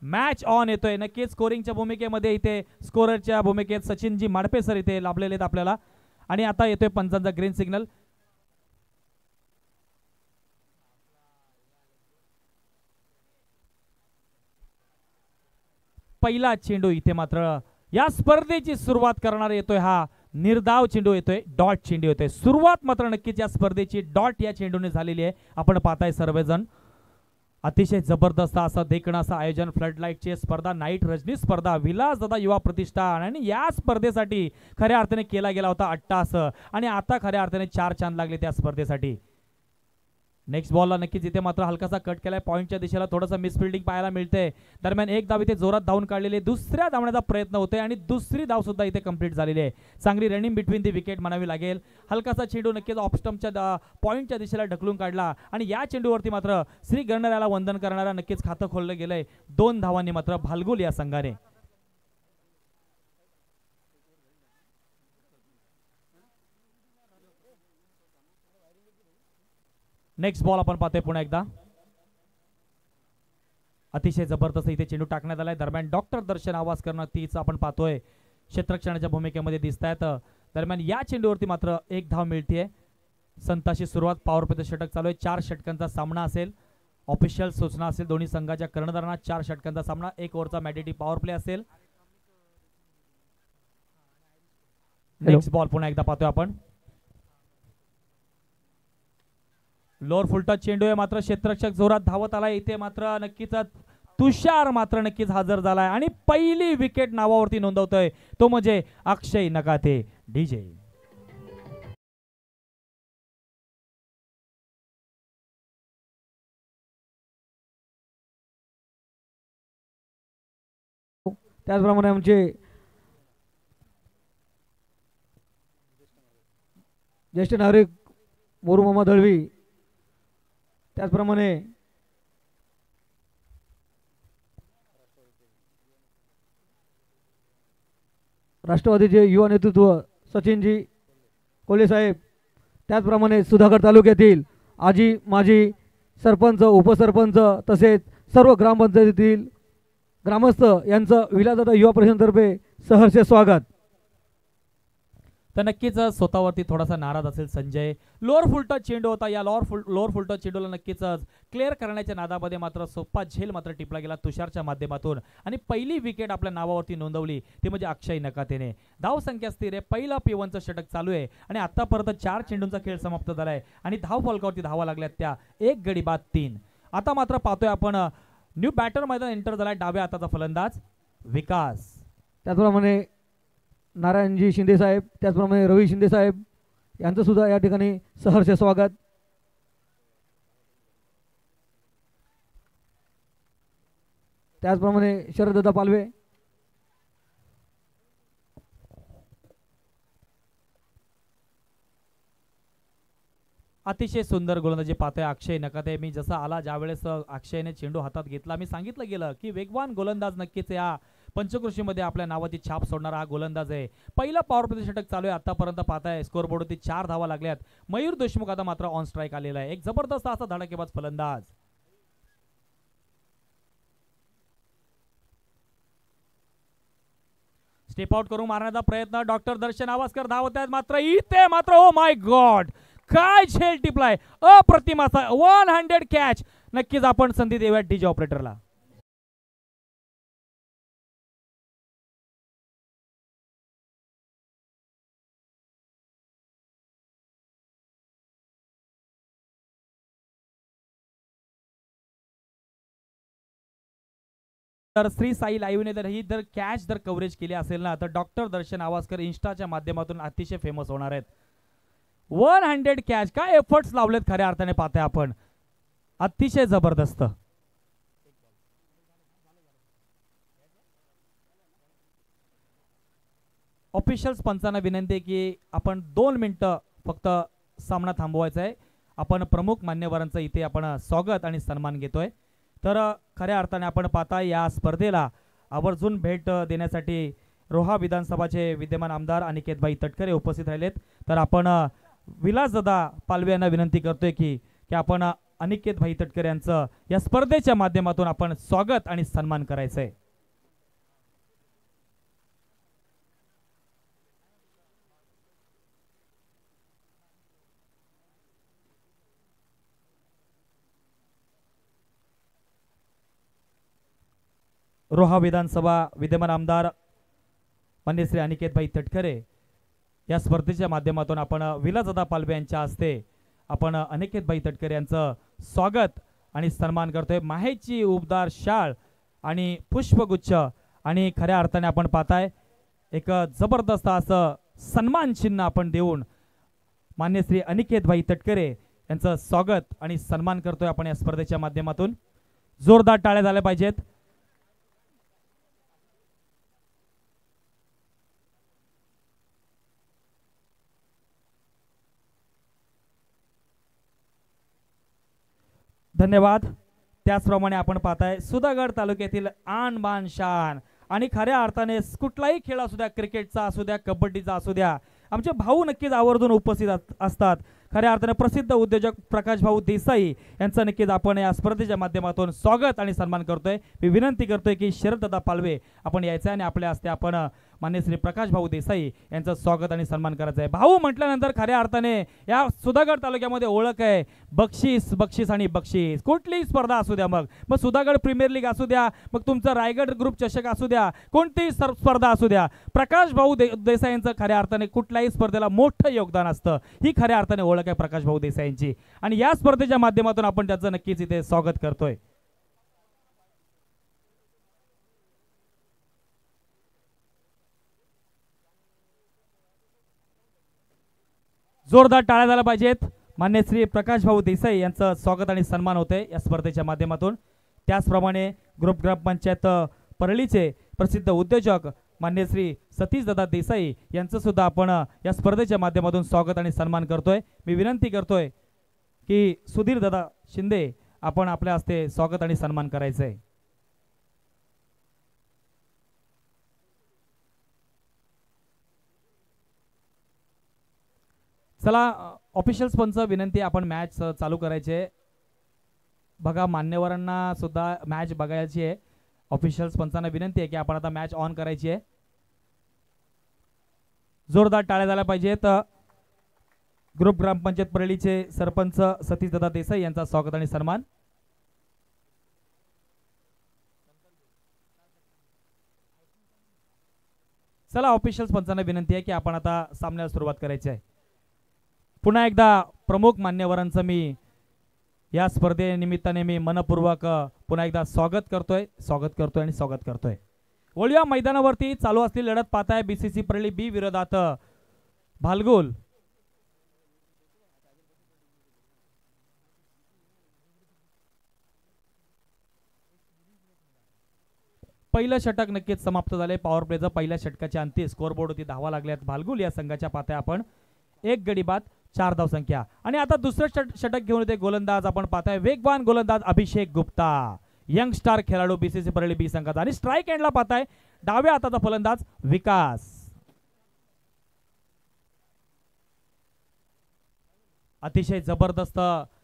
Match on येतोय. नक्कीच स्कोरिंगच्या भूमिकेमध्ये इथे स्कोररच्या भूमिकेत सचिनजी माडपे सर इथे लाभलेले आहेत आपल्याला. आणि आता येतोय पंचांचा ग्रीन सिग्नल. पहिला चेंडू इथे मात्र या स्पर्धेची सुरुवात करणार येतोय हा निर्धाव चेंडू येतोय, डॉट चेंडू येतोय. सुरुवात मात्र नक्कीच या स्पर्धेची डॉट या चेंडूने झालेली आहे. आपण पाहताय सर्वजण अतिशय जबरदस्त असं देखणं असं आयोजन, फ्लडलाईटची स्पर्धा, नाईट रजनी स्पर्धा, विलासदादा युवा प्रतिष्ठान. आणि या स्पर्धेसाठी खऱ्या अर्थाने केला गेला होता अट्टास आणि आता खऱ्या अर्थाने 4 चांद लागले त्या स्पर्धेसाठी. नेक्स्ट बॉलला नक्कीच इथे मात्र हलकासा कट केलाय. पॉईंटच्या दिशेला थोडंसं मिसफिल्डिंग पाहायला मिळते. दरम्यान एक धाव इथे जोरात धावून काढलेली, दुसऱ्या धावण्याचा प्रयत्न होतोय आणि दुसरी धाव सुद्धा इथे कंप्लीट झालेली आहे. चांगली रनिंग बिटवीन दी विकेट म्हणावी लागेल. हलकासा चेंडू नक्कीच ऑफ स्टंपच्या पॉईंटच्या दिशेला ढकलून काढला आणि या चेंडूवरती मात्र श्री गणरायाला वंदन करणारा नक्कीच खातं खोललं गेलंय 2 धावांनी मात्र भालगुल या संघाने. नेक्स्ट बॉल आपण पाहतोय पुन्हा एकदा. अतिशय जबरदस्त इथे चेंडू टाकण्यात आलाय. दरम्यान डॉक्टर दर्शन आवासकर तीच आपण पाहतोय क्षेत्ररक्षणाच्या भूमिकेमध्ये दिसत आहेत. दरम्यान या चेंडूवरती मात्र 1 धाव मिळतीये. संताची सुरुवात, पॉवर प्लेचं षटक चालू आहे. 4 षटकांचा सामना असेल. ऑफिशियल सूचना असेल दोन्ही संघाच्या कर्णधारांना. 4 षटकांचा सामना, 1 ओव्हरचा मॅडेटी पॉवर प्ले असेल. नेक्स्ट बॉल पुन्हा एकदा पाहतोय आपण. लोअर फुलटच चेंडू आहे मात्र क्षेत्ररक्षक जोरात धावत आला. इथे मात्र नक्कीच तुषार मात्र नक्कीच हजर झालाय आणि पहिली विकेट नावावरती नोंदवतोय तो म्हणजे अक्षय नकाते डीजे. त्याचप्रमाणे आमचे ज्येष्ठ नागरिक मोरू मामा दळवी, त्याचप्रमाणे राष्ट्रवादीचे युवा नेतृत्व सचिनजी कोल्हे साहेब, त्याचप्रमाणे सुधागड तालुक्यातील आजी माजी सरपंच, उपसरपंच तसेच सर्व ग्रामपंचायतीतील ग्रामस्थ यांचं विलासदादा युवा परिषदेतर्फे सहर्ष स्वागत. तर नक्कीच स्वतःवरती थोडासा नाराज असेल संजय. लोअर फुलटच चेंडू होता. या लोअर फुलटच चेंडूला नक्कीच क्लिअर करण्याच्या नादामध्ये मात्र सोपा झेल मात्र टिपला गेला तुषारच्या माध्यमातून आणि पहिली विकेट आपल्या नावावरती नोंदवली ती म्हणजे अक्षय नकातेने. धाव संख्या स्थिर आहे. पहिला P1चं षटक चालू आहे आणि आतापर्यंत 4 चेंडूंचा खेळ समाप्त झालाय आणि धाव फलकावरती धावा लागल्यात त्या 1 गडी बाद 3. आता मात्र पाहतोय आपण न्यू बॅटर मैदान एंटर झालाय डाव्या हाताचा फलंदाज विकास. त्याचप्रमाणे नारायणजी शिंदे साहेब, त्याचप्रमाणे रवी शिंदे साहेब यांचं सुद्धा या ठिकाणी सहर्ष स्वागत. त्याचप्रमाणे शरददादा पालवे, अतिशय सुंदर गोलंदाजी पाहतोय अक्षय नकाते. मी जसा आला ज्यावेळेस अक्षयने चेंडू हातात घेतला मी सांगितलं गेलं की वेगवान गोलंदाज नक्कीच या पंचकृषीमध्ये आपल्या नावाची छाप सोडणारा हा गोलंदाज आहे. पहिला पॉवर प्ले षटक चालू आहे. आतापर्यंत पाहताय स्कोरबोर्डवरती 4 धावा लागल्यात. मयूर देशमुख आता मात्र ऑन स्ट्राईक आलेला आहे. एक जबरदस्त असा धडाकेबाज फलंदाज. स्टेप आउट करून मारण्याचा प्रयत्न. डॉक्टर दर्शन आवासकर धावत आहेत मात्र इथे मात्र ओ माय गॉड काय झेल टिपलाय. अप्रतिम असा 100 कॅच. नक्कीच आपण संधी देऊयात डीजे ऑपरेटरला. तर श्री साई लाईव्हने जर ही जर कॅच जर कव्हरेज केली असेल ना तर डॉक्टर दर्शन आवासकर इंस्टाच्या माध्यमातून अतिशय फेमस होणार आहेत. 100 कॅच, काय एफर्ट्स लावलेत खऱ्या अर्थाने पाहताय आपण. अतिशय जबरदस्त. ऑफिशियल्स पंचांना विनंती आहे की आपण 2 मिनिटं फक्त सामना थांबवायचा आहे. आपण प्रमुख मान्यवरांचं इथे आपण स्वागत आणि सन्मान घेतोय. तर खऱ्या अर्थाने आपण पाहता या स्पर्धेला आवर्जून भेट देण्यासाठी रोहा विधानसभाचे विद्यमान आमदार अनिकेतभाई तटकरे उपस्थित राहिलेत. तर आपण विलासदादा पालवे यांना विनंती करतोय की आपण अनिकेत भाई तटकरे यांचं या स्पर्धेच्या माध्यमातून आपण स्वागत आणि सन्मान करायचंय. रोहा विधानसभा विद्यमान आमदार मान्य श्री अनिकेत भाई तटकरे या स्पर्धेच्या माध्यमातून आपण विलासदादा पालवे यांच्या हस्ते आपण अनिकेत भाई तटकरे यांचं स्वागत आणि सन्मान करतोय. माहेची उबदार शाळ आणि पुष्पगुच्छ आणि खऱ्या अर्थाने आपण पाहताय एक जबरदस्त असं सन्मान चिन्ह आपण देऊन मान्य श्री अनिकेत भाई तटकरे यांचं स्वागत आणि सन्मान करतोय आपण या स्पर्धेच्या माध्यमातून. जोरदार टाळ्या झाल्या पाहिजेत. धन्यवाद. त्याचप्रमाणे आपण पाहताय सुधागड तालुक्यातील आन बान शान आणि खऱ्या अर्थाने कुठलाही खेळ असू द्या, क्रिकेटचा असू द्या, कबड्डीचा असू द्या, आमचे भाऊ नक्कीच आवर्जून उपस्थित असतात. खऱ्या अर्थाने प्रसिद्ध उद्योजक प्रकाश भाऊ देसाई यांचं नक्कीच आपण या स्पर्धेच्या माध्यमातून स्वागत आणि सन्मान करतोय. मी विनंती करतोय की शरददादा पालवे आपण यायचं आणि आपल्या हस्ते आपण मान्य श्री प्रकाश भाऊ देसाई यांचं स्वागत आणि सन्मान करायचं आहे. भाऊ म्हटल्यानंतर खऱ्या अर्थाने या सुधागड तालुक्यामध्ये ओळख आहे बक्षीस बक्षीस आणि बक्षीस. कुठलीही स्पर्धा असू द्या, मग सुधागड प्रीमियर लीग असू द्या, मग तुमचं रायगड ग्रुप चषक असू द्या, कोणतीही स्पर्धा असू द्या, प्रकाश भाऊ देसाई यांचं खऱ्या अर्थाने कुठल्याही स्पर्धेला मोठं योगदान असतं. ही खऱ्या अर्थाने ओळख आहे प्रकाश भाऊ देसाई यांची आणि या स्पर्धेच्या माध्यमातून आपण त्याचं नक्कीच इथे स्वागत करतोय. जोरदार टाळ्या झाल्या पाहिजेत. मान्य श्री प्रकाश भाऊ देसाई यांचं स्वागत आणि सन्मान होते या स्पर्धेच्या माध्यमातून. त्याचप्रमाणे ग्रुप ग्रामपंचायत परळीचे प्रसिद्ध उद्योजक मान्य श्री सतीशदादा देसाई यांचं सुद्धा आपण या स्पर्धेच्या माध्यमातून स्वागत आणि सन्मान करतोय. मी विनंती करतोय की सुधीर दादा शिंदे आपण आपल्या हस्ते स्वागत आणि सन्मान करायचंय. चला ऑफिशियल पंच विनंती आपण मॅच चालू करायचे. बघा मान्यवरांना सुद्धा मॅच बघायची आहे. ऑफिशियल पंचांना विनंती आहे की आपण आता मॅच ऑन करायची आहे. जोरदार टाळ्या झाल्या पाहिजेत. ग्रुप ग्रामपंचायत परळीचे सरपंच सतीशदादा देसाई यांचा स्वागत आणि सन्मान. चला ऑफिशियल पंचांना विनंती आहे की आपण आता सामन्याला सुरुवात करायची आहे. पुन्हा एकदा प्रमुख मान्यवरांचं मी या स्पर्धेनिमित्ताने मी मनपूर्वक पुन्हा एकदा स्वागत करतोय. वळूया मैदानावरती चालू असलेली लढत पाहताय बीसीसी परळी बी विरोधात भालगुल. पहिलं षटक नक्कीच समाप्त झाले. पॉवर प्लेचं पहिल्या षटकाच्या अंती स्कोरबोर्ड होती धावा लागल्यात भालगुल या संघाच्या. पाहताय आपण एक गडी बाद 4 धावसंख्या. आणि आता दुसरं षटक घेऊन येते गोलंदाज आपण पाहताय वेगवान गोलंदाज अभिषेक गुप्ता, यंग स्टार खेळाडू बीसीसी परळी बी संघाचा. आणि स्ट्राईक एंडला पाहताय डाव्या हाताचा फलंदाज विकास. अतिशय जबरदस्त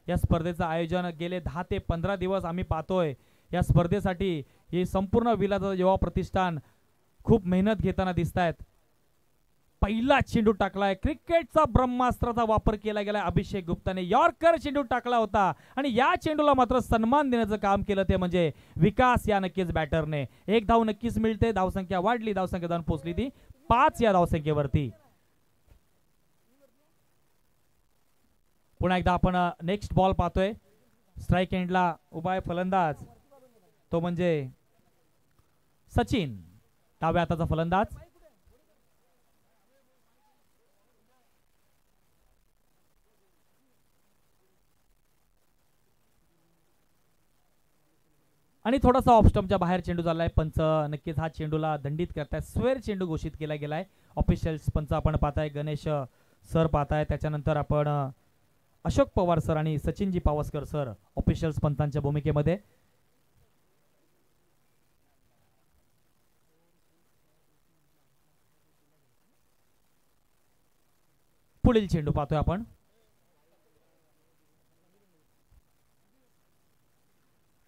या स्पर्धेचं आयोजन गेले 10 ते 15 दिवस आम्ही पाहतोय या स्पर्धेसाठी. हे संपूर्ण विलासदादा युवा प्रतिष्ठान खूप मेहनत घेताना दिसत आहेत. पहिला चेंडू टाकलाय, क्रिकेटचा ब्रह्मास्त्राचा वापर केला गेलाय अभिषेक गुप्ताने. यॉर्कर चेंडू टाकला होता आणि या चेंडूला मात्र सन्मान देण्याचं काम केलं ते म्हणजे विकास या नक्कीच बॅटरने. एक धाव नक्कीच मिळते. धावसंख्या वाढली, धावसंख्या जाऊन पोहोचली ती 5 या धावसंख्येवरती. पुन्हा एकदा आपण नेक्स्ट बॉल पाहतोय. स्ट्राईक एंडला उभा आहे फलंदाज तो म्हणजे सचिन, डाव्या हाताचा फलंदाज. आणि थोडासा ऑफ स्टंपच्या बाहेर चेंडू झालाय. पंच नक्कीच हा चेंडूला दंडित करताय. स्क्वेअर चेंडू घोषित केला गेलाय. ऑफिशियल पंच आपण पाहताय गणेश सर पाहताय, त्याच्यानंतर आपण अशोक पवार सर आणि सचिनजी पावसकर सर ऑफिशियल पंचांच्या भूमिकेमध्ये. पुढील चेंडू पाहतोय आपण.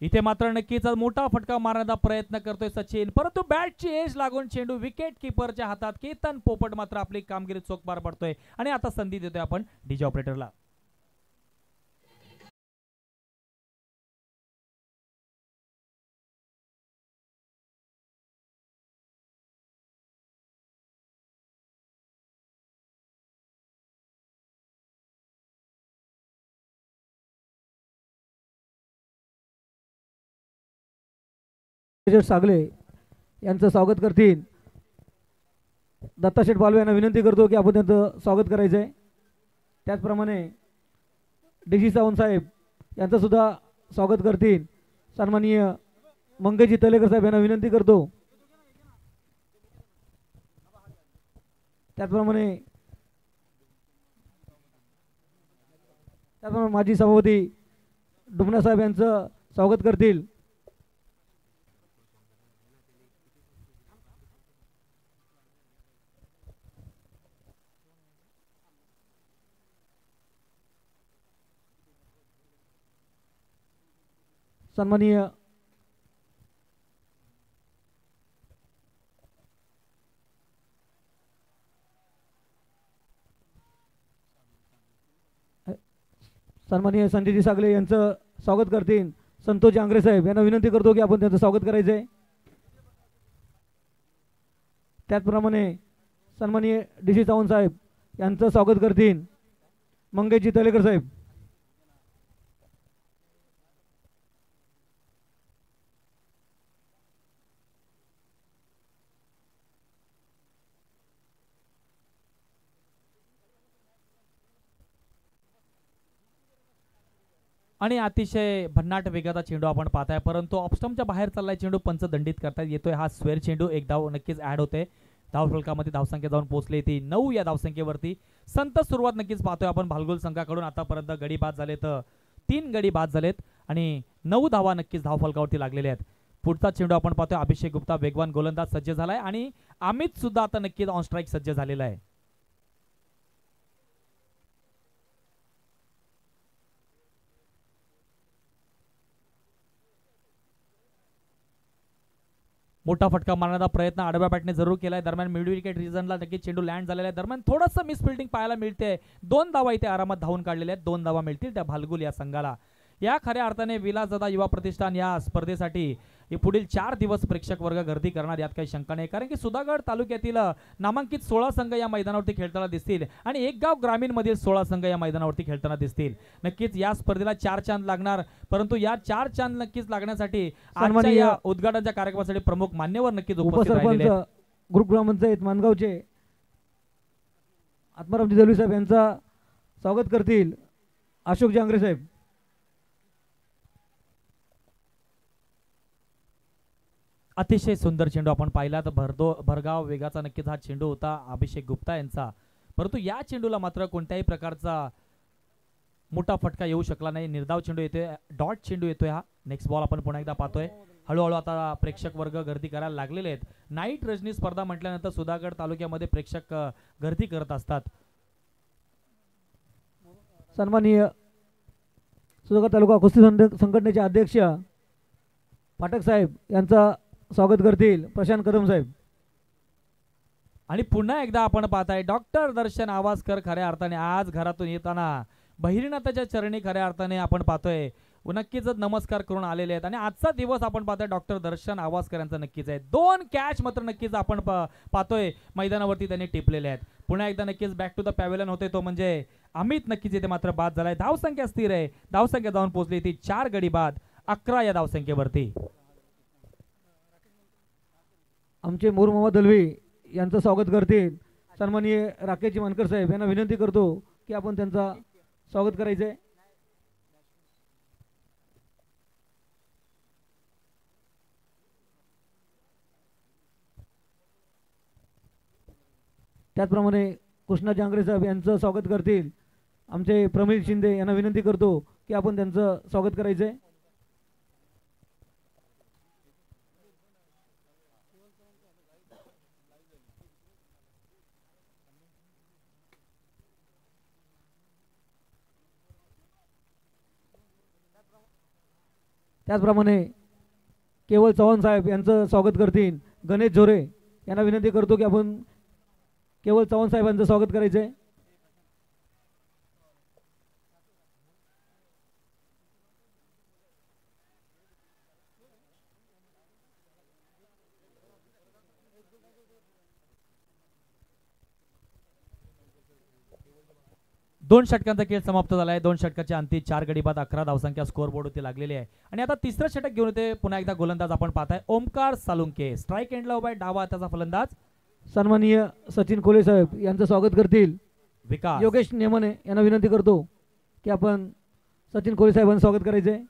इथे मात्र नक्कीच मोठा फटका मारण्याचा प्रयत्न करतोय सचिन, परंतु बॅटची एज लागून चेंडू विकेट किपरच्या हातात. केतन पोपट मात्र आपली कामगिरी चोख पार पडतोय आणि आता संधी देतोय आपण डीजे ऑपरेटरला. सागले यांचं स्वागत करतील. दत्ताशेठ बालवे यांना विनंती करतो की आपण त्यांचं स्वागत करायचं आहे. त्याचप्रमाणे डी सावंत साहेब यांचं सुद्धा स्वागत करतील. सन्माननीय मंगेशजी तलेकर साहेब यांना विनंती करतो. त्याचप्रमाणे माजी सभापती डुमना साहेब यांचं स्वागत करतील. सन्माननीय संजयजी सागले यांचं स्वागत करतील. संतोष जांगरे साहेब यांना विनंती करतो की आपण त्यांचं स्वागत करायचं आहे. त्याचप्रमाणे सन्माननीय डी सावंत साहेब यांचं स्वागत करतील मंगेशजी तलेकर साहेब. आणि अतिशय भन्नाट वेगाचा चेंडू आपण पाहताय, परंतु ऑफस्टमच्या बाहेर चाललाय चेंडू. पंच दंडित करतात येतोय हा स्क्वेअर चेंडू. एक धाव नक्कीच ऍड होते. धाव फलकामध्ये धावसंख्या जाऊन पोहोचली ती 9 या धावसंख्येवरती. संत सुरुवात नक्कीच पाहतोय आपण भालगोल संघाकडून. आतापर्यंत गडी बाद झालेत, 3 गडी बाद झालेत आणि 9 धावा नक्कीच धाव फलकावरती लागलेल्या आहेत. पुढचा चेंडू आपण पाहतोय अभिषेक गुप्ता वेगवान गोलंदाज सज्ज झालाय आणि अमित सुद्धा आता नक्कीच ऑन स्ट्राईक सज्ज झालेला आहे. मोठा फटका मारण्याचा प्रयत्न आडव्या बॅटने जरूर केलाय. दरम्यान मिड विकेट रिजनला नक्कीच चेंडू लँड झालेला आहे. दरम्यान थोडंसं मिसफिल्डिंग पाहायला मिळते. 2 धावा इथे आरामात धावून काढलेल्या आहेत. 2 धावा मिळतील त्या भालगुल या संघाला. या खऱ्या अर्थाने विलासदादा युवा प्रतिष्ठान या स्पर्धेसाठी पुढील 4 दिवस प्रेक्षक वर्ग गर्दी करणार यात काही शंका नाही, कारण की सुधागड तालुक्यातील नामांकित 16 संघ या मैदानावरती खेळताना दिसतील आणि एक गाव ग्रामीण मधील 16 संघ या मैदानावरती खेळताना दिसतील. नक्कीच या स्पर्धेला 4 चांद लागणार, परंतु या 4 चांद नक्कीच लागण्यासाठी आजच्या या उद्घाटनाच्या कार्यक्रमासाठी प्रमुख मान्यवर नक्कीच उपस्थित राहिलेले आहेत. ग्रुप ग्रामपंचायत मानगावचे आत्मारामजी दलवी साहेब यांचा स्वागत करतील अशोक जांगरे साहेब. अतिशय सुंदर चेंडू आपण पाहिला तर भरगाव वेगाचा नक्कीच हा चेंडू होता अभिषेक गुप्ता यांचा, परंतु या चेंडूला मात्र कोणत्याही प्रकारचा मोठा फटका येऊ शकला नाही. निर्धाव चेंडू येतोय, डॉट चेंडू येतोय हा. नेक्स्ट बॉल आपण पुन्हा एकदा पाहतोय. हळूहळू आता प्रेक्षक वर्ग गर्दी करायला लागलेले आहेत. नाईट रजनी स्पर्धा म्हटल्यानंतर सुधागड तालुक्यामध्ये प्रेक्षक गर्दी करत असतात. सन्माननीय सुधागड तालुका कुस्ती संघटनेचे अध्यक्ष पाठक साहेब यांचा स्वागत करतील प्रशांत कदम साहेब. आणि पुन्हा एकदा आपण पाहताय डॉक्टर दर्शन आवासकर खऱ्या अर्थाने आज घरातून येताना बहिरीनाथाच्या चरणी खऱ्या अर्थाने आपण पाहतोय नक्कीच नमस्कार करून आलेले आहेत. आणि आजचा दिवस आपण पाहतोय डॉक्टर दर्शन आवासकर यांचा नक्कीच आहे. 2 कॅच मात्र नक्कीच आपण पाहतोय मैदानावरती त्यांनी टिपलेले आहेत. पुन्हा एकदा नक्कीच बॅक टू द पॅव्हेलियन होते तो म्हणजे अमित नक्कीच इथे मात्र बाद झालाय. धावसंख्या स्थिर आहे, धावसंख्या जाऊन पोहोचली ती 4 गडी बाद 11 या धावसंख्येवरती. आमचे मोर मोहम्मद दलवी यांचं स्वागत करतील सन्माननीय राकेशजी मानकर साहेब. यांना विनंती करतो की आपण त्यांचा स्वागत करायचंय. त्याचप्रमाणे कृष्णा जांगरे साहेब यांचं स्वागत करतील आमचे प्रमिल शिंदे. यांना विनंती करतो की आपण त्यांचं स्वागत करायचंय. त्याचप्रमाणे केवळ चव्हाण साहेब यांचं स्वागत करतील गणेश झोरे यांना विनंती करतो की आपण केवळ चव्हाण साहेबांचं स्वागत करायचं आहे. दोन षटकांचा खेळ समाप्त झाला आहे. दोन षटकाच्या अंती 4 गडी बाद 11 धावसंख्या स्कोअर बोर्डवरती लागलेली आहे. आणि आता तिसरं षटक घेऊन येते पुन्हा एकदा गोलंदाज आपण पाहताय ओमकार सालुंके. स्ट्राईक एंडला उभा आहे डावा त्याचा फलंदाज सन्माननीय सचिन कोले साहेब यांचं स्वागत करतील विकास. योगेश नेमने यांना विनंती करतो की आपण सचिन कोले साहेबांचं स्वागत करायचं आहे.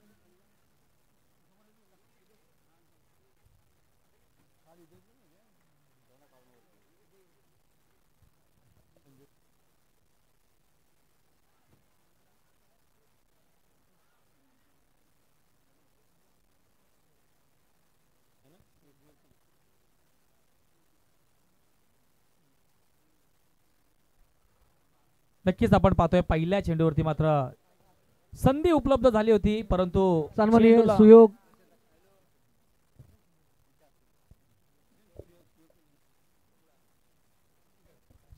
नक्कीच आपण पाहतोय पहिल्या चेंडूवरती मात्र संधी उपलब्ध झाली होती परंतु सन्माननीय चेंडूला- सुयोग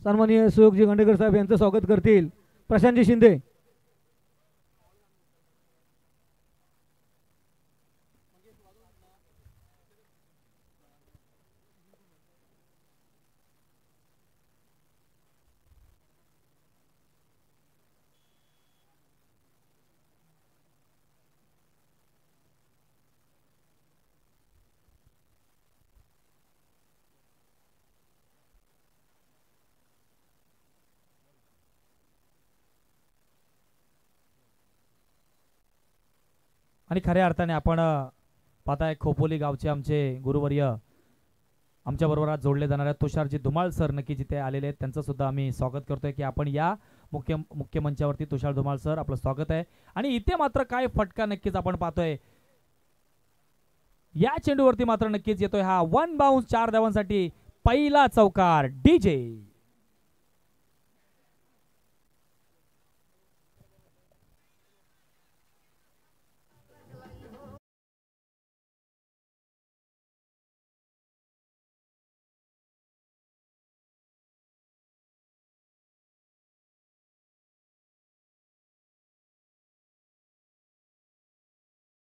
सन्माननीय सुयोगजी गांडेकर साहेब यांचं स्वागत करतील प्रशांतजी शिंदे. आणि खऱ्या अर्थाने आपण पाहताय खोपोली गावचे आमचे गुरुवर्य आमच्या बरोबर आज जोडले जाणारे तुषारजी धुमाळ सर नक्की जिथे आलेले आहेत त्यांचं सुद्धा आम्ही स्वागत करतोय की आपण या मुख्य मंचावरती तुषार धुमाळ सर आपलं स्वागत आहे. आणि इथे मात्र काय फटका नक्कीच आपण पाहतोय या चेंडूवरती मात्र नक्कीच येतोय हा 1 बाउन्स 4 धावांसाठी पहिला चौकार डीजे.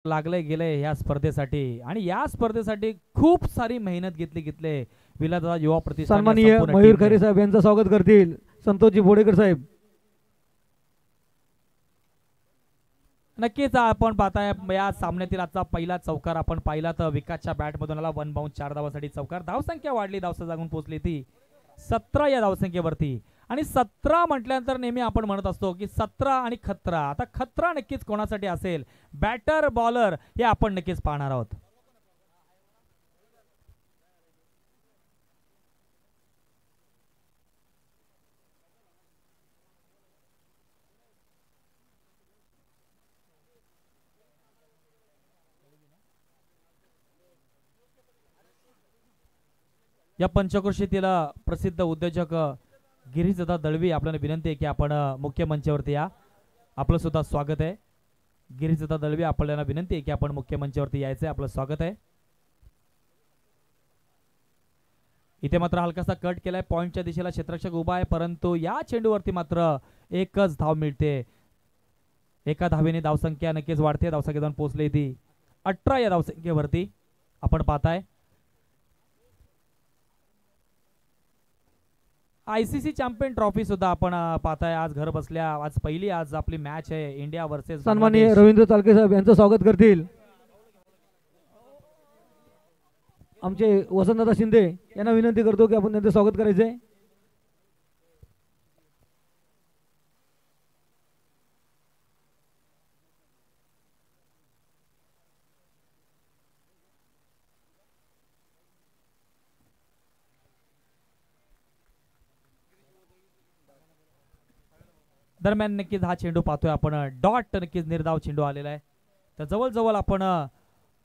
लागले गेले या स्पर्धेसाठी आणि या स्पर्धेसाठी खूप सारी मेहनत घेतले विलादादा युवा प्रतिष्ठान या सन्माननीय संपूर्ण मयूर टीमने. खरे साहेब यांचं स्वागत करतील संतोषजी बोडेकर साहेब. नक्कीच आपण पाहताय या सामन्यातील आजचा पहिला चौकार आपण पाहिला तर विकासच्या बॅट मधून आला 1 बाउन्स 4 धावासाठी चौकार. धावसंख्या वाढली धावसं जागून पोहोचली ती 17 या धावसंख्येवरती. आणि 17 म्हटल्यानंतर नेहमी आपण म्हणत असतो की 17 आणि खतरा. आता खतरा नक्कीच कोणासाठी असेल बॅटर बॉलर हे आपण नक्कीच पाहणार आहोत. या पंचक्रोशीतील प्रसिद्ध उद्योजक गिरीशदादा दळवी आपल्याला विनंती आहे की आपण मुख्य मंचावरती या. आपलं सुद्धा स्वागत आहे. गिरीशदादा दळवी आपल्याला विनंती आहे की आपण मुख्य मंचावरती यायचंय. आपलं स्वागत आहे. इथे मात्र हलकासा कट केलाय पॉइंटच्या दिशेला क्षेत्ररक्षक उभा आहे परंतु या चेंडूवरती मात्र एकच धाव मिळते. एका धावेने धावसंख्या नक्कीच वाढते. धावसंख्या जाऊन पोहोचली ती 18 या धावसंख्येवरती आपण पाहताय. आयसीसी चॅम्पियन ट्रॉफी सुद्धा आपण पाहताय आज घर बसल्या. आज आपली मॅच आहे इंडिया वर्सेस सन्माननीय रवींद्र चालके साहेब यांचं स्वागत करतील आमचे वसंतदादा शिंदे. यांना विनंती करतो की आपण त्यांचं स्वागत करायचंय. दरम्यान नक्कीच हा चेंडू पाहतोय आपण डॉट नक्कीच निर्धाव चेंडू आलेला आहे. तर जवळ आपण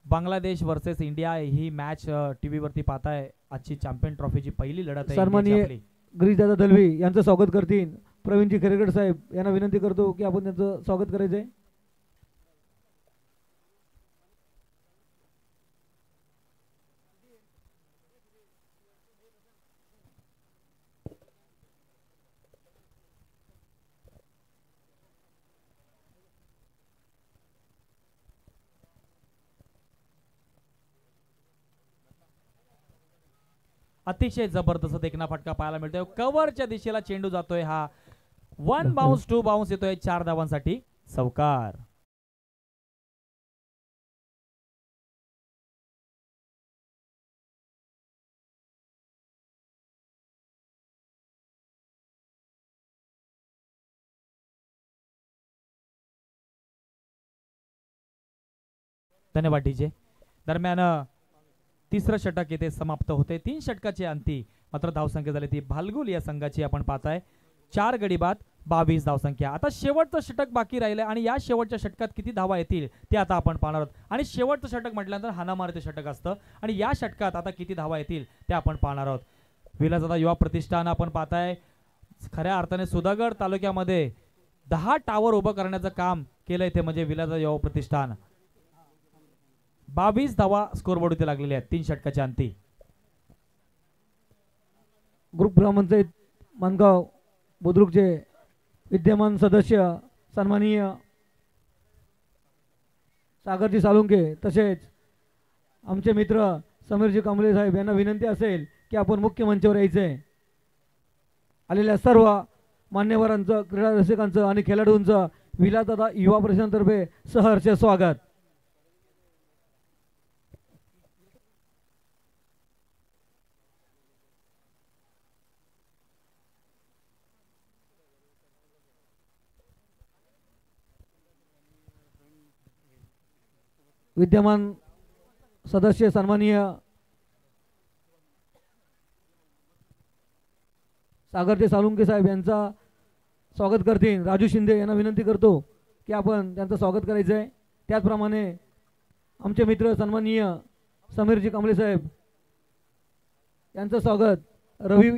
बांगलादेश वर्सेस इंडिया ही मॅच टीव्ही वरती पाहताय. आजची चॅम्पियन ट्रॉफीची पहिली लढत आहे सन्माननीय आपली. गिरीशदादा दलवी यांचं स्वागत करतील प्रवीणजी खरेकर साहेब. यांना विनंती करतो की आपण त्यांचं स्वागत करायचंय. अतिशय जबरदस्त देखना फटका पाहायला मिळतोय. कव्हरच्या दिशेला चेंडू जातोय. हा 1 बाउन्स 2 बाउन्स येतोय 4 धावांसाठी चौकार. धन्यवाद डीजे. दरम्यान तिसरं षटक येथे समाप्त होते. 3 षटकाचे अंती मात्र धावसंख्या झाली ती भालगुल या संघाची आपण पाहताय. 4 गडी बाद 22 धावसंख्या. आता शेवटचं षटक बाकी राहिलंय आणि या शेवटच्या षटकात किती धावा येतील ते आता आपण पाहणार आहोत. आणि शेवटचं षटक म्हटल्यानंतर हाणामारीचं षटक असतं आणि या षटकात आता किती धावा येतील ते आपण पाहणार आहोत. विलासदादा युवा प्रतिष्ठान आपण पाहताय खऱ्या अर्थाने सुधागड तालुक्यामध्ये 10 टावर उभं करण्याचं काम केलंय ते म्हणजे विलासदादा युवा प्रतिष्ठान. 22 धावा स्कोरबोर्ड इथे लागलेले आहेत 3 षटकाच्या अंती. ग्रुप ग्रामपंचायत मानगाव बुद्रुकचे विद्यमान सदस्य सन्माननीय सागरजी साळुंके तसेच आमचे मित्र समीरजी कांबळे साहेब यांना विनंती असेल की आपण मुख्य मंचावर यायचे. आलेल्या सर्व मान्यवरांचं क्रीडा रसिकांचं आणि खेळाडूंचं विलासदादा युवा परिषदेतर्फे सहर्ष स्वागत. विद्यमान सदस्य सन्माननीय सागरजी साळुंके साहेब यांचा स्वागत करतील. राजू शिंदे यांना विनंती करतो की आपण त्यांचं स्वागत करायचं आहे. त्याचप्रमाणे आमचे मित्र सन्माननीय समीरजी कांबळे साहेब यांचं स्वागत. रवी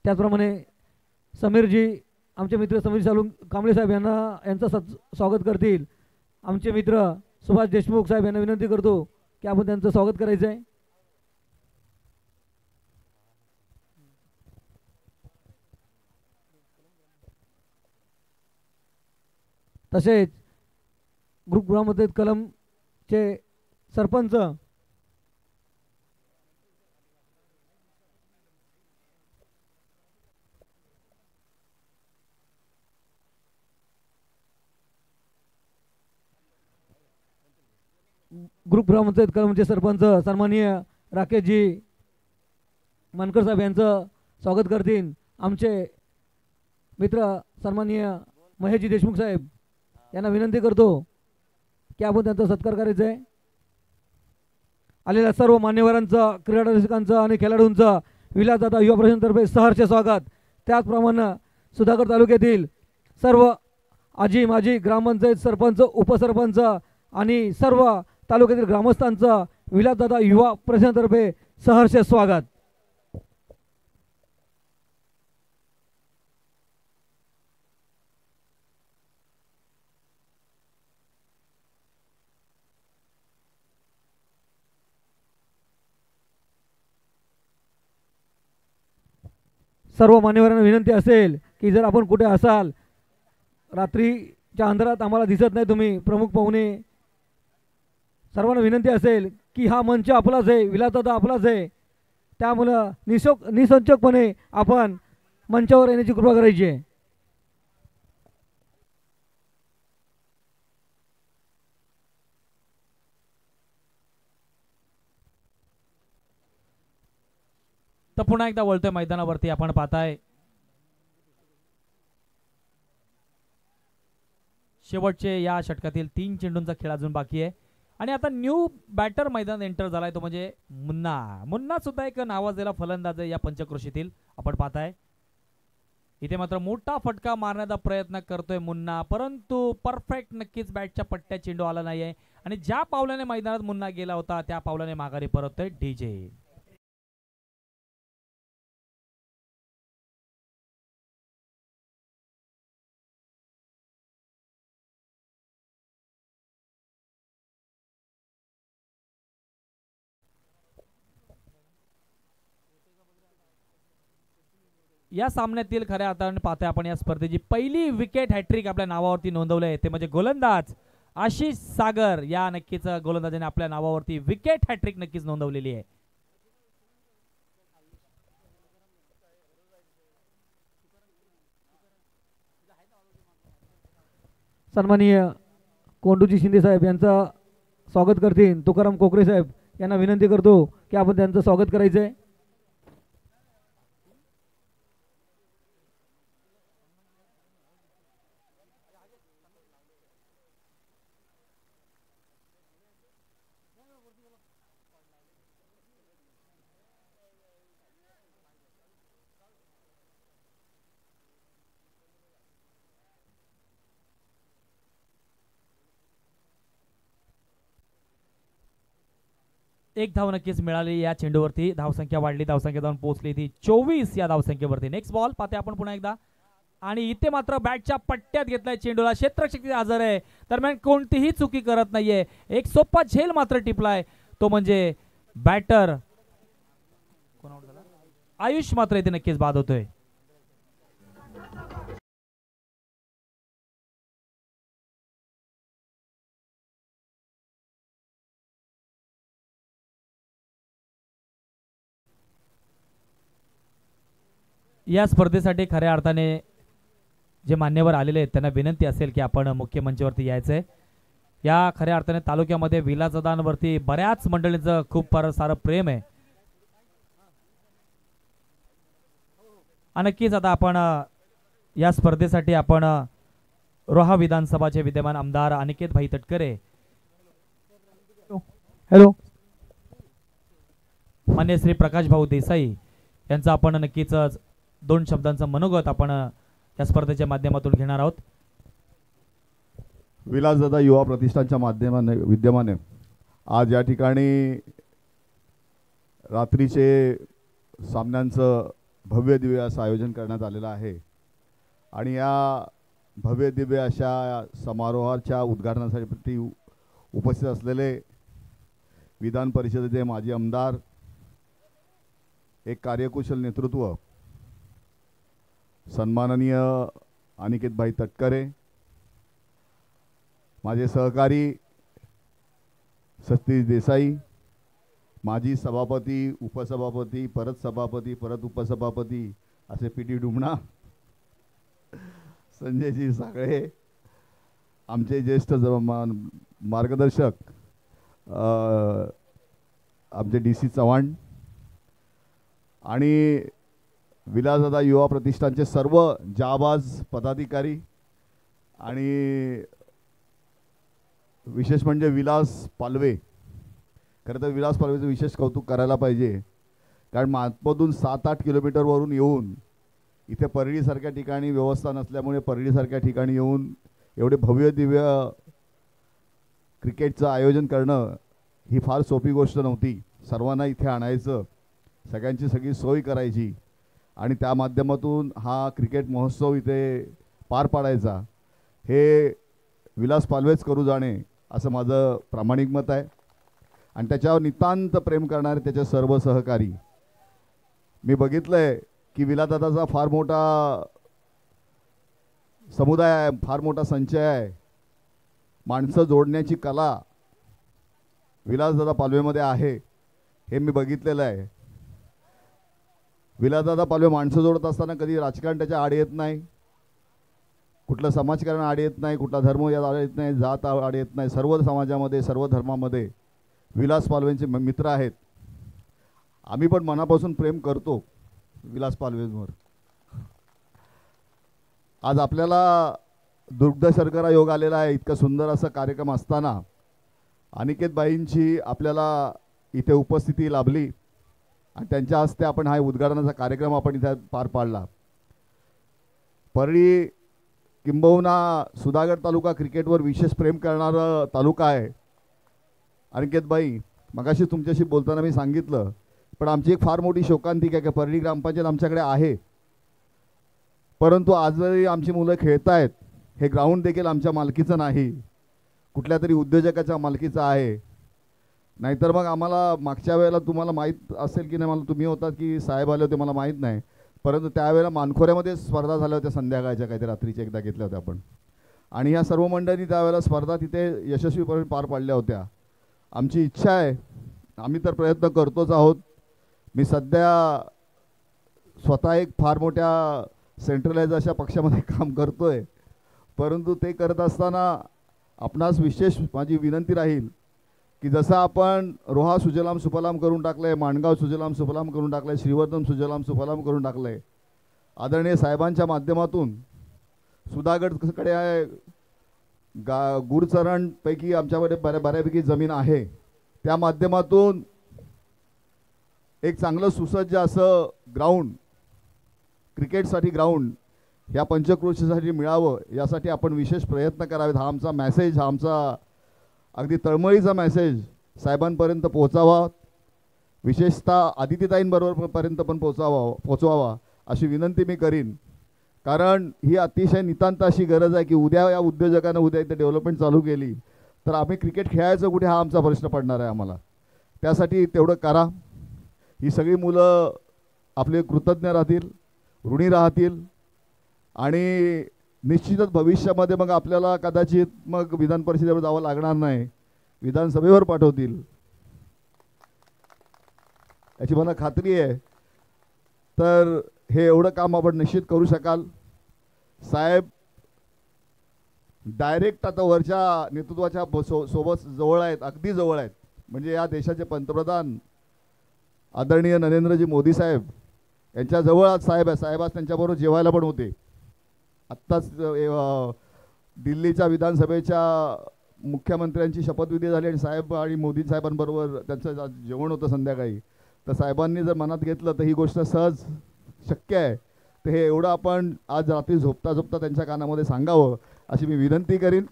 त्याचप्रमाणे समीरजी आमचे मित्र समीर कांबळे साहेब यांचं स्वागत करतील. आमचे मित्र सुभाष देशमुख साहेब यांना विनंती करतो की आपण त्यांचं स्वागत करायचं आहे. तसेच ग्रुप ग्रामपंचायत कलमचे सरपंच ग्रुप ग्रामपंचायत कलमचे सरपंच सन्माननीय राकेशजी मनकर साहेब यांचं स्वागत करतील. आमचे मित्र सन्माननीय महेशजी देशमुख साहेब यांना विनंती करतो की आपण त्यांचा सत्कार करायचा आहे. आलेल्या सर्व मान्यवरांचं क्रीडा रसिकांचं आणि खेळाडूंचं विलासदादा युवा परिषदेतर्फे सहर्ष स्वागत. त्याचप्रमाणे सुधागड तालुक्यातील सर्व आजी माजी ग्रामपंचायत सरपंच उपसरपंच आणि सर्व तालुक्यातील ग्रामस्थांचं विलासदादा युवा परिषदेतर्फे सहर्ष स्वागत. सर्व मान्यवरांना विनंती असेल की जर आपण कुठे असाल रात्रीच्या अंधारात आम्हाला दिसत नाही तुम्ही प्रमुख पाहुणे, सर्वांना विनंती असेल की हा मंच आपलाच आहे, विलासदादा आपलाच आहे. त्यामुळं निसंचकपणे आपण मंचावर येण्याची कृपा करायची आहे. तर पुन्हा एकदा वळतोय मैदानावरती आपण पाहताय शेवटचे या षटकातील 3 चेंडूंचा खेळ अजून बाकी आहे आणि आता न्यू बॅटर मैदान एंटर झालाय तो म्हणजे मुन्ना सुद्धा एक नावाजलेला फलंदाज आहे या पंचक्रोशीतील. आपण पाहताय इथे मात्र मोठा फटका मारण्याचा प्रयत्न करतोय मुन्ना, परंतु परफेक्ट नक्कीच बॅटच्या पट्ट्या चेंडू आला नाहीये आणि ज्या पावलाने मैदानात मुन्ना गेला होता त्या पावलाने माघारी परततोय डीजे. या सामन्यातील खऱ्या अर्थाने पाहतोय आपण या स्पर्धेची पहिली विकेट हॅट्रिक आपल्या नावावरती नोंदवली आहे ते म्हणजे गोलंदाज आशिष सागर या नक्कीच गोलंदाजाने आपल्या नावावरती विकेट हॅट्रिक नक्कीच नोंदवलेली आहे. सन्माननीय कोंडूजी शिंदे साहेब यांचं स्वागत करतील तुकाराम कोकरे साहेब यांना विनंती करतो की आपण त्यांचं स्वागत करायचं आहे. एक धाव नक्कीच मिळाली या चेंडूवरती. धावसंख्या वाढली, धावसंख्या जाऊन पोहोचली ती 24 या धावसंख्येवरती. नेक्स्ट बॉल पाहते आपण पुन्हा एकदा आणि इथे मात्र बॅटच्या पट्ट्यात घेतलाय चेंडूला. क्षेत्ररक्षक हजर आहे, दरम्यान कोणतीही चुकी करत नाहीये. एक सोपा झेल मात्र टिपलाय तो म्हणजे बॅटर आयुष मात्र इथे नक्कीच बाद होतोय. या स्पर्धेसाठी खऱ्या अर्थाने जे मान्यवर आलेले आहेत त्यांना विनंती असेल की आपण मुख्य मंचावरती यायचंय. या खऱ्या अर्थाने तालुक्यामध्ये विलासदानवरती बऱ्याच मंडळींचं खूप सारं प्रेम आहे. नक्कीच आता आपण या स्पर्धेसाठी आपण रोहा विधानसभाचे विद्यमान आमदार अनिकेत भाई तटकरे, हॅलो, मान्य श्री प्रकाश भाऊ देसाई यांचं आपण नक्कीच 2 शब्दांचं मनोगत आपण या स्पर्धेच्या माध्यमातून घेणार आहोत. विलासदादा युवा प्रतिष्ठानच्या माध्यमाने विद्यमाने आज या ठिकाणी रात्रीचे सामन्यांचं भव्य दिव्य असं आयोजन करण्यात आलेलं आहे आणि या भव्य दिव्य अशा समारोहाच्या उद्घाटनासाठी उपस्थित असलेले विधान परिषदेचे माजी आमदार, एक कार्यकुशल नेतृत्व, सन्माननीय अनिकेतभाई तटकरे, माझे सहकारी सतीश देसाई, माजी सभापती, उपसभापती, परत सभापती, परत उपसभापती असे पीटी डुमणा, संजयजी सागळे, आमचे ज्येष्ठ मार्गदर्शक आमचे DC चव्हाण आणि विलासदादा युवा प्रतिष्ठानचे सर्व जाबाज पदाधिकारी आणि विशेष म्हणजे विलास पालवे. खरं तर विलास पालवेचं विशेष कौतुक करायला पाहिजे, कारण मातमधून 7-8 किलोमीटरवरून येऊन इथे परळीसारख्या ठिकाणी व्यवस्था नसल्यामुळे परळीसारख्या ठिकाणी येऊन एवढे भव्य दिव्य क्रिकेटचं आयोजन करणं ही फार सोपी गोष्ट नव्हती. सर्वांना इथे आणायचं, सगळ्यांची सगळी सोय करायची आणि त्या माध्यमातून हा क्रिकेट महोत्सव इथे पार पाडायचा, हे विलास पालवेच करू जाणे असं माझं प्रामाणिक मत आहे. आणि त्याच्यावर नितांत प्रेम करणारे त्याचे सर्व सहकारी. मी बघितलं आहे की विलासदादाचा फार मोठा समुदाय आहे, फार मोठा संचय आहे. माणसं जोडण्याची कला विलासदादा पालवेमध्ये आहे, हे मी बघितलेलं आहे. विलासदादा पालवे माणसं जोडत असताना कधी राजकारण त्याच्या आड येत नाही, कुठलं समाजकारण आड येत नाही, कुठला धर्म यात आड येत नाही, जात आड येत नाही. सर्व समाजामध्ये सर्व धर्मामध्ये विलास पालवेंचे मित्र आहेत. आम्ही पण मनापासून प्रेम करतो विलास पालवेंवर. आज आपल्याला दुग्ध शर्करा योग आलेला आहे. इतका सुंदर असा कार्यक्रम असताना अनिकेतबाईंची आपल्याला इथे उपस्थिती लाभली आणि त्यांच्या हस्ते आपण हा उद्घाटनाचा कार्यक्रम आपण इथे पार पाडला. परळी किंबहुना सुधागड तालुका क्रिकेटवर विशेष प्रेम करणारा तालुका आहे. अनिकेतबाई, मगाशी तुमच्याशी बोलताना मी सांगितलं, पण आमची एक फार मोठी शोकांतिका आहे की परळी ग्रामपंचायत आमच्याकडे आहे, परंतु आजही आमची मुलं खेळत आहेत. हे ग्राउंड देखील आमच्या मालकीचं नाही, कुठल्या तरी उद्योजकाच्या मालकीचं आहे. नाहीतर मग आम्हाला मागच्या वेळेला तुम्हाला माहीत असेल की नाही, मला तुम्ही होतात की साहेब आले होते मला माहीत नाही, परंतु त्यावेळेला मानखोऱ्यामध्ये स्पर्धा झाल्या होत्या संध्याकाळच्या, काहीतरी रात्रीच्या एकदा घेतल्या होत्या आपण. आणि ह्या सर्व मंडळींनी त्यावेळेला स्पर्धा तिथे यशस्वीपणे पार पाडल्या होत्या. आमची इच्छा आहे, आम्ही तर प्रयत्न करतोच आहोत. मी सध्या स्वतः एक फार मोठ्या सेंट्रलाइज अशा पक्षामध्ये काम करतोय, परंतु ते करत असताना आपणास विशेष माझी विनंती राहील की जसं आपण रोहा सुजलाम सुफलाम करून टाकलं आहे, माणगाव सुजलाम सुफलाम करून टाकलं आहे, श्रीवर्धन सुजलाम सुफलाम करून टाकलं आहे, आदरणीय साहेबांच्या माध्यमातून सुधागडकडे आहे गुरचरणपैकी आमच्याकडे बऱ्यापैकी जमीन आहे, त्या माध्यमातून एक चांगलं सुसज्ज असं ग्राउंड, क्रिकेटसाठी ग्राउंड ह्या पंचक्रोशीसाठी मिळावं, यासाठी आपण विशेष प्रयत्न करावेत. हा आमचा मेसेज, हा आमचा अगदी तळमळीचा मेसेज साहेबांपर्यंत पोहोचावा, विशेषतः आदितीताईंबरोबरपर्यंत पण पोहोचवावा अशी विनंती मी करीन. कारण ही अतिशय नितांत अशी गरज आहे की उद्या या उद्योजकांना उद्या इथे डेव्हलपमेंट चालू केली तर आम्ही क्रिकेट खेळायचं कुठे, हा आमचा प्रश्न पडणार आहे आम्हाला. त्यासाठी तेवढं करा. ही सगळी मुलं आपले कृतज्ञ राहतील, ऋणी राहतील आणि निश्चितच भविष्यामध्ये मग आपल्याला कदाचित मग विधान परिषदेवर जावं लागणार नाही, विधानसभेवर पाठवतील याची मला खात्री आहे. तर हे एवढं काम आपण निश्चित करू शकाल. साहेब डायरेक्ट आता वरच्या नेतृत्वाच्या सोबत जवळ आहेत, अगदी जवळ आहेत. म्हणजे या देशाचे पंतप्रधान आदरणीय नरेंद्रजी मोदी साहेब यांच्या जवळ आज साहेब आहे. साहेब आज त्यांच्याबरोबर जेवायला पण होते. आत्ताच दिल्लीच्या विधानसभेच्या मुख्यमंत्र्यांची शपथविधी झाली आणि साहेब आणि मोदी साहेबांबरोबर त्यांचं जेवण होतं संध्याकाळी. तर साहेबांनी जर मनात घेतलं तर ही गोष्ट सहज शक्य आहे. तर हे एवढं आपण आज रात्री झोपता झोपता त्यांच्या कानामध्ये सांगावं अशी मी विनंती करीन.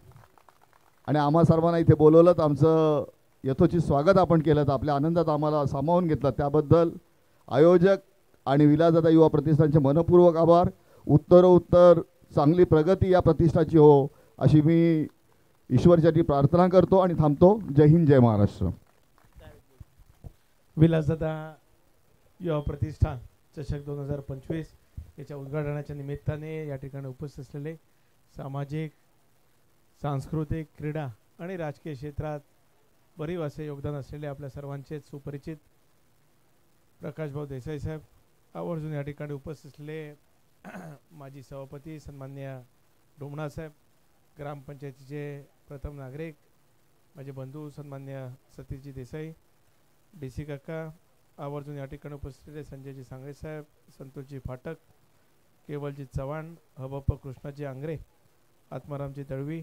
आणि आम्हा सर्वांना इथे बोलवलं, तर आमचं यथोचित स्वागत आपण केलं, तर आपल्या आनंदात आम्हाला सामावून घेतलं, त्याबद्दल आयोजक आणि विलासदादा युवा प्रतिष्ठानचे मनपूर्वक आभार. उत्तरोत्तर चांगली प्रगती या प्रतिष्ठाची हो अशी मी ईश्वरसाठी प्रार्थना करतो आणि थांबतो. जय हिंद, जय महाराष्ट्र. विलासदादा युवा प्रतिष्ठान चषक 2025 याच्या उद्घाटनाच्या निमित्ताने या ठिकाणी उपस्थित असलेले सामाजिक, सांस्कृतिक, क्रीडा आणि राजकीय क्षेत्रात बरीच असे योगदान असलेले आपल्या सर्वांचेच सुपरिचित प्रकाशभाऊ देसाई साहेब, आवर्जून या ठिकाणी उपस्थित असलेले माजी सभापती सन्माननीय डोमणा साहेब, ग्रामपंचायतीचे प्रथम नागरिक माझे बंधू सन्माननीय सतीशजी देसाई, DC काका, आवर्जून या ठिकाणी उपस्थित असलेले संजयजी सांगळे साहेब, संतोषजी फाटक, केवलजी चव्हाण, हबप्प कृष्णाजी आंग्रे, आत्मारामजी दळवी,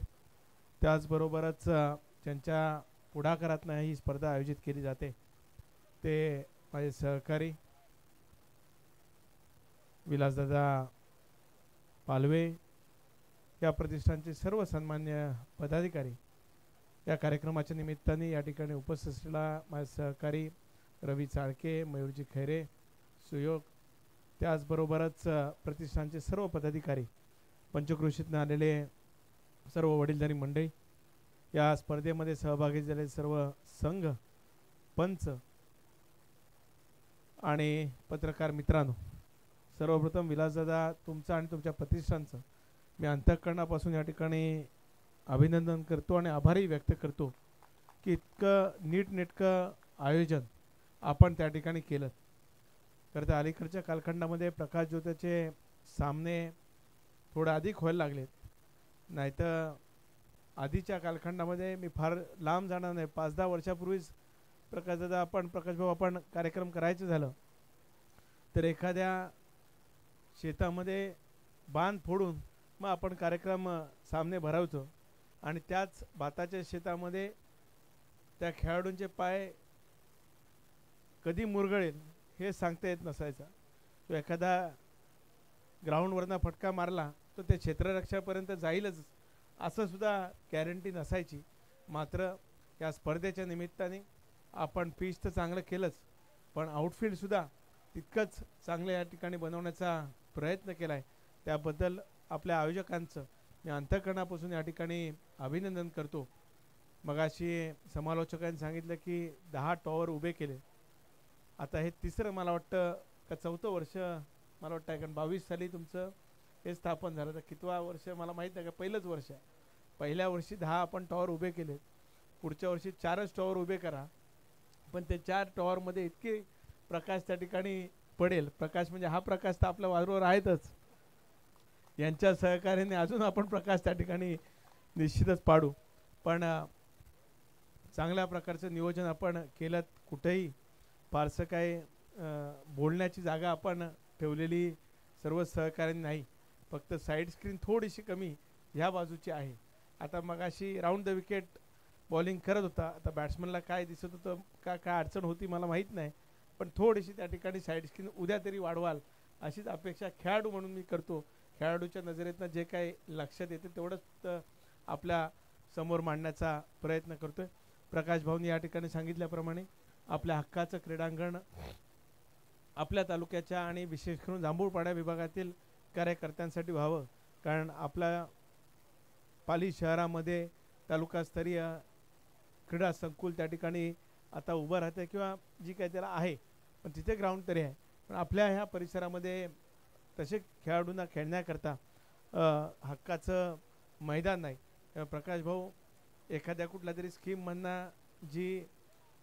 त्याचबरोबरच ज्यांच्या पुढाकारातून ही स्पर्धा आयोजित केली जाते ते माझे सहकारी विलासदादा पालवे, या प्रतिष्ठानचे सर्व सन्मान्य पदाधिकारी, या कार्यक्रमाच्या निमित्ताने या ठिकाणी उपस्थित असलेला माझे सहकारी रवी चाळके, मयूरजी खैरे, सुयोग, त्याचबरोबरच प्रतिष्ठानचे सर्व पदाधिकारी, पंचक्रोशीतून आलेले सर्व वडीलधारी मंडळी, या स्पर्धेमध्ये सहभागी झालेले सर्व संघ, पंच आणि पत्रकार मित्रांनो, सर्वप्रथम विलासदादा तुमचं आणि तुमच्या प्रतिष्ठानचं मी अंतःकरणापासून या ठिकाणी अभिनंदन करतो आणि आभारही व्यक्त करतो की इतकं नीटनेटकं आयोजन आपण त्या ठिकाणी केलं. खरं तर अलीकडच्या कालखंडामध्ये प्रकाश ज्योतीचे सामने थोडे अधिक व्हायला लागलेत, नाहीतर आधीच्या कालखंडामध्ये मी फार लांब जाणार नाही, 5-10 वर्षापूर्वीच प्रकाशदादा प्रकाशभाऊ आपण कार्यक्रम करायचं झालं तर एखाद्या शेतामध्ये बांध फोडून मग आपण कार्यक्रम सामने भरावतो आणि त्याच भाताच्या शेतामध्ये त्या खेळाडूंचे पाय कधी मुरगळेल हे सांगता येत नसायचं. तो एखादा ग्राउंडवरनं फटका मारला तर ते क्षेत्ररक्षापर्यंत जाईलच असं सुद्धा गॅरंटी नसायची. मात्र या स्पर्धेच्या निमित्ताने आपण पिच तर चांगलं केलंच, पण आउटफील्डसुद्धा तितकंच चांगलं या ठिकाणी बनवण्याचा प्रयत्न केला आहे. त्याबद्दल आपल्या आयोजकांचं मी अंतःकरणापासून या ठिकाणी अभिनंदन करतो. मगाशी समालोचकांनी सांगितलं की 10 टॉवर उभे केले, आता हे तिसरं मला वाटतं का 4थं वर्ष मला वाटतं, कारण 22 साली तुमचं हे स्थापन झालं. तर कितवा वर्ष मला माहीत नाही, का पहिलंच वर्ष आहे. पहिल्या वर्षी 10 आपण टॉवर उभे केलेत, पुढच्या वर्षी 4च टॉवर उभे करा. पण ते 4 टॉवरमध्ये इतके प्रकाश त्या ठिकाणी पडेल. प्रकाश म्हणजे हा प्रकाश तर आपल्या वाजवर आहेतच, यांच्या सहकार्याने अजून आपण प्रकाश त्या ठिकाणी निश्चितच पाडू. पण चांगल्या प्रकारचं नियोजन आपण केलं. कुठेही फारसं काय बोलण्याची जागा आपण ठेवलेली सर्व सहकार्याने नाही. फक्त साईड स्क्रीन थोडीशी कमी ह्या बाजूची आहे. आता मगाशी राऊंड द विकेट बॉलिंग करत होता. आता बॅट्समनला काय दिसत होतं, काय अडचण होती मला माहीत नाही, पण थोडीशी त्या ठिकाणी साईड स्क्रीन उद्या तरी वाढवाल अशीच अपेक्षा खेळाडू म्हणून मी करतो. खेळाडूच्या नजरेतनं जे काही लक्षात येते तेवढंच आपल्या समोर मांडण्याचा प्रयत्न करतोय. प्रकाश भाऊंनी या ठिकाणी सांगितल्याप्रमाणे आपल्या हक्काचं क्रीडांगण आपल्या तालुक्याच्या आणि विशेष करून जांभूळपाडा विभागातील कार्यकर्त्यांसाठी व्हावं. कारण आपल्या पाली शहरामध्ये तालुकास्तरीय क्रीडा संकुल त्या ठिकाणी आता उभं राहतं किंवा जी काही त्याला आहे, पण तिथे ग्राउंड तरी आहे. पण आपल्या ह्या परिसरामध्ये तसे खेळाडूंना खेळण्याकरता हक्काचं मैदान नाही. प्रकाश भाऊ एखाद्या कुठल्या तरी स्कीममधनं जी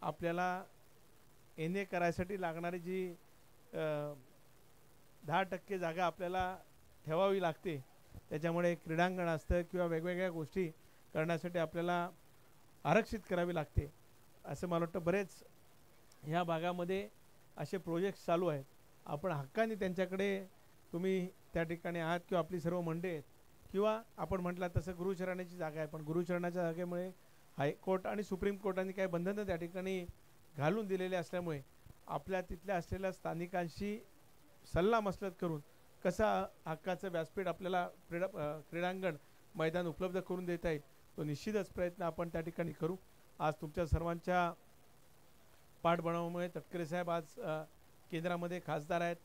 आपल्याला एन करायसाठी लागणारी जी 10% जागा आपल्याला ठेवावी लागते, त्याच्यामुळे क्रीडांगण असतं किंवा वेगवेगळ्या गोष्टी करण्यासाठी आपल्याला आरक्षित करावी लागते. असं मला वाटतं बरेच ह्या भागामध्ये असे प्रोजेक्ट्स चालू आहेत. आपण हक्काने त्यांच्याकडे तुम्ही त्या ठिकाणी आहात किंवा आपली सर्व मंडळी आहेत किंवा आपण म्हटलं तसं गुरुचरणाची जागा आहे, पण गुरुचरणाच्या जागेमुळे हायकोर्ट आणि सुप्रीम कोर्टाने काही बंधनं त्या ठिकाणी घालून दिलेले असल्यामुळे आपल्या तिथल्या असलेल्या स्थानिकांशी सल्लामसलत करून कसा हक्काचं व्यासपीठ आपल्याला क्रीडांगण मैदान उपलब्ध करून देता येईल तो निश्चितच प्रयत्न आपण त्या ठिकाणी करू. आज तुमच्या सर्वांच्या पाठबळामुळे तटकरे साहेब आज केंद्रामध्ये खासदार आहेत.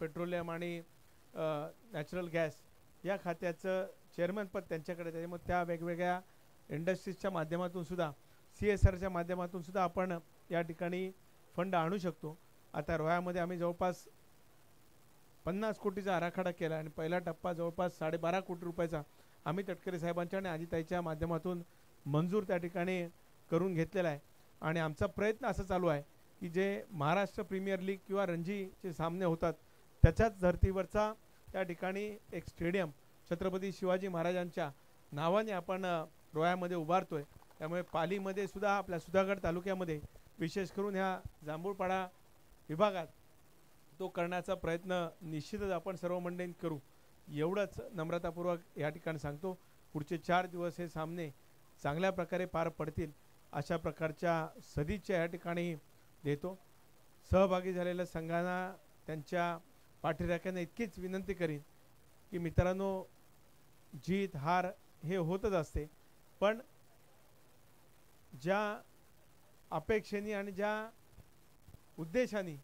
पेट्रोलियम आणि नॅचरल गॅस या खात्याचं चेअरमनपद त्यांच्याकडे. त्याच्यामुळे त्या वेगवेगळ्या इंडस्ट्रीजच्या माध्यमातून सुद्धा CSRच्या माध्यमातून सुद्धा आपण या ठिकाणी फंड आणू शकतो. आता रोह्यामध्ये आम्ही जवळपास 50 कोटीचा आराखडा केला आणि पहिला टप्पा जवळपास 12.5 कोटी रुपयाचा आम्ही तटकरे साहेबांच्या आणि आदिताईच्या माध्यमातून मंजूर त्या ठिकाणी करून घेतलेला आहे. आणि आमचा प्रयत्न असा चालू आहे की जे महाराष्ट्र प्रीमियर लीग किंवा रणजीचे सामने होतात त्याच्याच धर्तीवरचा त्या ठिकाणी एक स्टेडियम छत्रपती शिवाजी महाराजांच्या नावाने आपण रोह्यामध्ये उभारतोय. त्यामुळे पालीमध्ये सुद्धा आपल्या सुधागड तालुक्यामध्ये विशेष करून ह्या जांभूळपाडा विभागात तो करण्याचा प्रयत्न निश्चितच आपण सर्व मंडळींनी करू. एवढंच नम्रतापूर्वक या ठिकाणी सांगतो. पुढचे 4 दिवस हे सामने चांगल्या प्रकारे पार पडतील अशा प्रकारच्या सदिच्छा या ठिकाणी देतो. सहभागी झालेल्या संघांना त्यांच्या पाठीराख्याने इतकीच विनंती करीन की मित्रांनो, जीत हार हे होतच असते, पण ज्या अपेक्षेने आणि ज्या उद्देशाने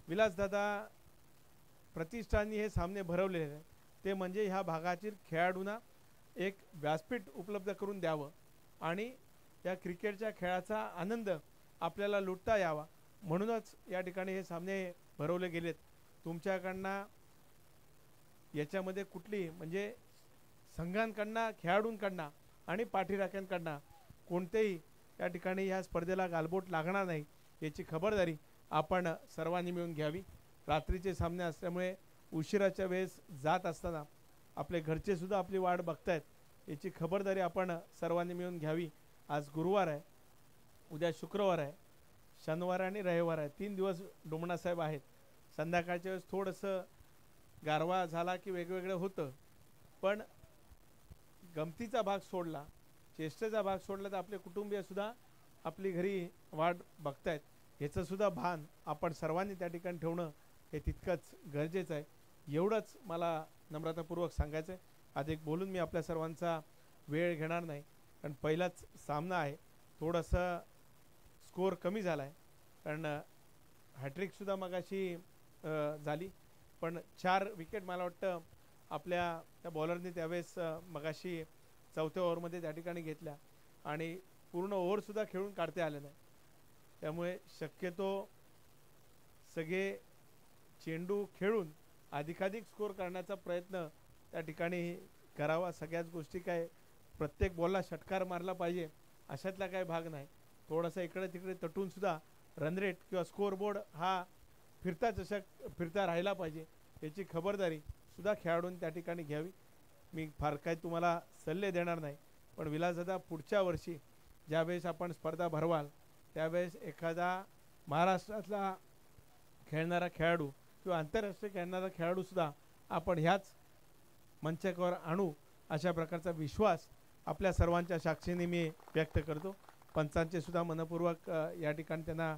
विलासदादा प्रतिष्ठाननी हे सामने भरवलेले आहेत ते म्हणजे ह्या भागातील खेळाडूंना एक व्यासपीठ उपलब्ध करून द्यावं आणि या क्रिकेटच्या खेळाचा आनंद आपल्याला लुटता यावा म्हणूनच या ठिकाणी हे सामने भरवले गेलेत. तुमच्याकडनं याच्यामध्ये कुठली म्हणजे संघांकडनं, खेळाडूंकडनं आणि पाठीराख्यांकडनं कोणतेही या ठिकाणी ह्या स्पर्धेला गालबोट लागणार नाही याची खबरदारी आपण सर्वांनी मिळून घ्यावी. रात्रीचे सामने असल्यामुळे उशिराच्या वेळेस जात असताना आपले घरचे सुद्धा आपली वाट बघतायत याची खबरदारी आपण सर्वांनी मिळून घ्यावी. आज गुरुवार आहे, उद्या शुक्रवार आहे, शनिवार आणि रविवार आहे. 3 दिवस डोमणासाहेब आहेत. संध्याकाळच्या वेळेस थोडंसं गारवा झाला की वेगवेगळं होतं, पण गमतीचा भाग सोडला, चेष्टेचा भाग सोडला तर आपले कुटुंबीयसुद्धा आपली घरी वाट बघतायत याचं सुद्धा भान आपण सर्वांनी त्या ठिकाणी ठेवणं हे तितकंच गरजेचं आहे. एवढंच मला नम्रतापूर्वक सांगायचं आहे. अधिक बोलून मी आपल्या सर्वांचा वेळ घेणार नाही, कारण पहिलाच सामना आहे. थोडंसं स्कोअर कमी झाला आहे कारण हॅट्रिकसुद्धा मगाशी झाली, पण 4 विकेट मला वाटतं आपल्या त्या बॉलरने त्यावेळेस मगाशी 4थ्या ओव्हरमध्ये त्या ठिकाणी घेतल्या आणि पूर्ण ओव्हरसुद्धा खेळून काढता आले नाही. त्यामुळे शक्यतो सगळे चेंडू खेळून अधिकाधिक स्कोर करण्याचा प्रयत्न त्या ठिकाणी करावा. सगळ्याच गोष्टी काय प्रत्येक बॉलला षटकार मारला पाहिजे अशातला काही भाग नाही. थोडासा इकडे तिकडे तटून सुद्धा रन रेट किंवा स्कोर बोर्ड हा फिरता चषक फिरता राहिला पाहिजे याची खबरदारी सुद्धा खेळाडूंनी त्या ठिकाणी घ्यावी. मी फार काही तुम्हाला सल्ले देणार नाही, पण विलासदादा पुढच्या वर्षी ज्यावेळेस आपण स्पर्धा भरवाल त्यावेळेस एखादा महाराष्ट्रातला खेळणारा खेळाडू किंवा आंतरराष्ट्रीय खेळणारा खेळाडूसुद्धा आपण ह्याच मंचावर आणू अशा प्रकारचा विश्वास आपल्या सर्वांच्या साक्षीने मी व्यक्त करतो. पंचांचे सुद्धा मनपूर्वक या ठिकाणी त्यांना